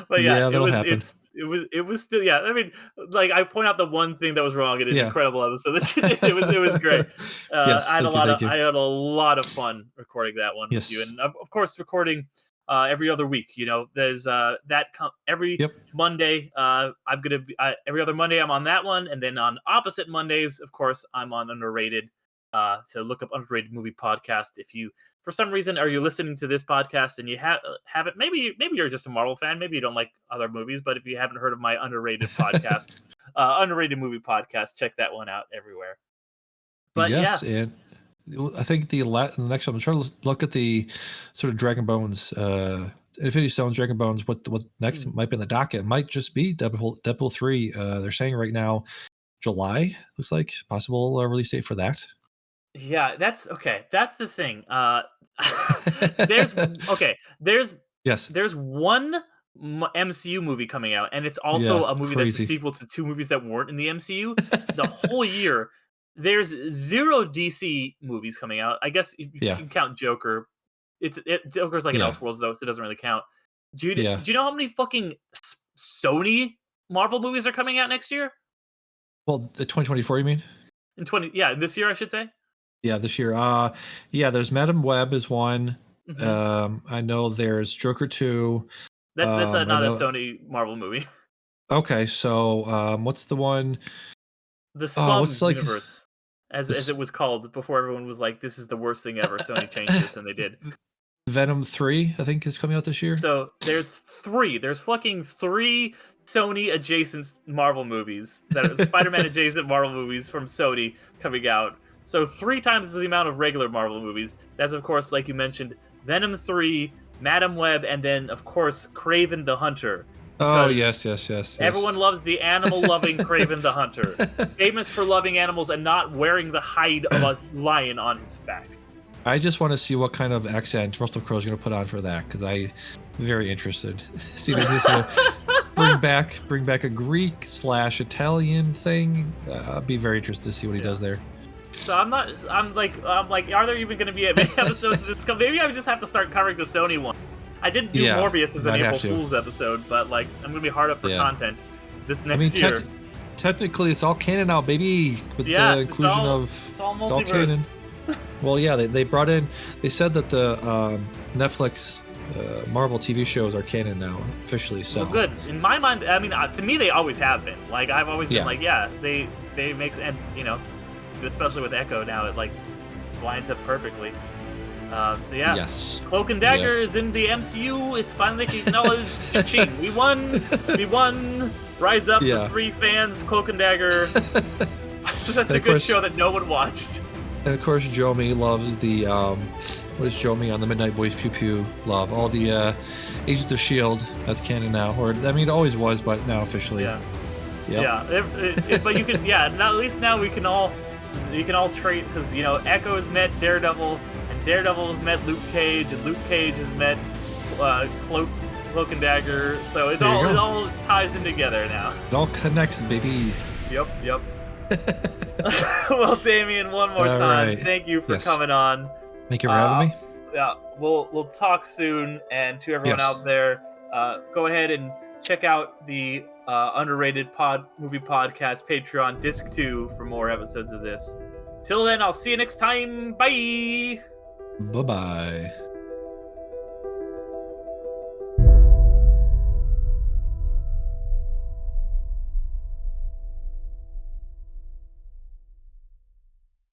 [SPEAKER 1] But yeah,
[SPEAKER 2] that'll happen.
[SPEAKER 1] It was still, yeah. I mean, like I point out the one thing that was wrong in an incredible episode that you did. It was great.
[SPEAKER 2] Yes,
[SPEAKER 1] I had a lot of fun recording that one with you, and of course recording every other week. There's every Monday. I'm gonna be every other Monday. I'm on that one, and then on opposite Mondays, of course, I'm on Underrated. So look up Underrated Movie Podcast. If you, for some reason, are you listening to this podcast and you haven't, maybe you're just a Marvel fan, maybe you don't like other movies, but if you haven't heard of my Underrated podcast, Underrated Movie Podcast, check that one out everywhere. But
[SPEAKER 2] and I think the next one, I'm trying to look at the sort of Dragon Bones Infinity Stones, Dragon Bones. What next might be in the docket? It might just be Deadpool 3. They're saying right now, July looks like possible release date for that.
[SPEAKER 1] Yeah, that's okay. That's the thing. There's
[SPEAKER 2] Yes.
[SPEAKER 1] there's one MCU movie coming out, and it's also
[SPEAKER 2] Yeah,
[SPEAKER 1] a movie that's a
[SPEAKER 2] crazy.
[SPEAKER 1] sequel to two movies that weren't in the MCU. The whole year, there's 0 DC movies coming out. I guess if you
[SPEAKER 2] Yeah.
[SPEAKER 1] can count Joker. Joker's like an
[SPEAKER 2] Yeah.
[SPEAKER 1] Elseworlds though, so it doesn't really count. Do
[SPEAKER 2] Yeah.
[SPEAKER 1] you know how many fucking Sony Marvel movies are coming out next year?
[SPEAKER 2] Well, the 2024, you mean?
[SPEAKER 1] This year I should say.
[SPEAKER 2] Yeah, this year. Yeah, there's Madam Web is one.
[SPEAKER 1] Mhm.
[SPEAKER 2] I know there's Joker 2.
[SPEAKER 1] That's
[SPEAKER 2] I
[SPEAKER 1] not a
[SPEAKER 2] know.
[SPEAKER 1] Sony Marvel movie.
[SPEAKER 2] Okay, so what's the one?
[SPEAKER 1] The
[SPEAKER 2] What's
[SPEAKER 1] Scum
[SPEAKER 2] like
[SPEAKER 1] universe, as
[SPEAKER 2] this
[SPEAKER 1] it was called before everyone was like, "This is the worst thing ever." Sony changed this, and they did.
[SPEAKER 2] Venom 3, I think, is coming out this year.
[SPEAKER 1] So there's 3. There's fucking 3 Sony adjacent Marvel movies that are Spider-Man adjacent Marvel movies from Sony coming out. So 3 times the amount of regular Marvel movies. That's of course, like you mentioned, Venom 3, Madam Web, and then of course Kraven the Hunter.
[SPEAKER 2] Oh yes.
[SPEAKER 1] Everyone loves the animal-loving Kraven the Hunter, famous for loving animals and not wearing the hide of a lion on his back.
[SPEAKER 2] I just want to see what kind of accent Russell Crowe's going to put on for that, because I'm very interested. See if he's going to bring back a Greek/Italian thing. I'd be very interested to see what he does there.
[SPEAKER 1] So I'm like, are there even going to be many episodes of this? Maybe I just have to start covering the Sony one. I did do Morbius as an April Fool's episode, but like I'm going to be hard up for content this next year.
[SPEAKER 2] Technically, it's all canon now, baby. With the inclusion
[SPEAKER 1] it's all
[SPEAKER 2] it's all canon. Well, yeah, they brought in. They said that the Netflix Marvel TV shows are canon now officially. So
[SPEAKER 1] well, good. In my mind, I mean, to me, they always have been. Like I've always been like, they make, and especially with Echo now, it like lines up perfectly. So yeah,
[SPEAKER 2] yes.
[SPEAKER 1] Cloak and Dagger is in the MCU. It's finally acknowledged. Ching, we won. Rise up, the 3 fans. Cloak and Dagger. It's such a good show that no one watched.
[SPEAKER 2] And of course, Jomi loves the what is Jomi on the Midnight Boys Pew Pew? Love all the Agents of Shield. That's canon now, or I mean, it always was, but now officially.
[SPEAKER 1] Yeah.
[SPEAKER 2] Yep.
[SPEAKER 1] Yeah. But you can, now, at least now we can all trade, because Echo has met Daredevil, and Daredevil has met Luke Cage, and Luke Cage has met Cloak and Dagger. So it all ties in together now.
[SPEAKER 2] It all connects, baby.
[SPEAKER 1] Yep. Well, Damian, one more time, thank you for coming on.
[SPEAKER 2] Thank you for having me.
[SPEAKER 1] Yeah, we'll talk soon, and to everyone out there, go ahead and check out the Underrated Movie Podcast Patreon Disc 2 for more episodes of this. Till then, I'll see you next time. Bye!
[SPEAKER 2] Bye-bye.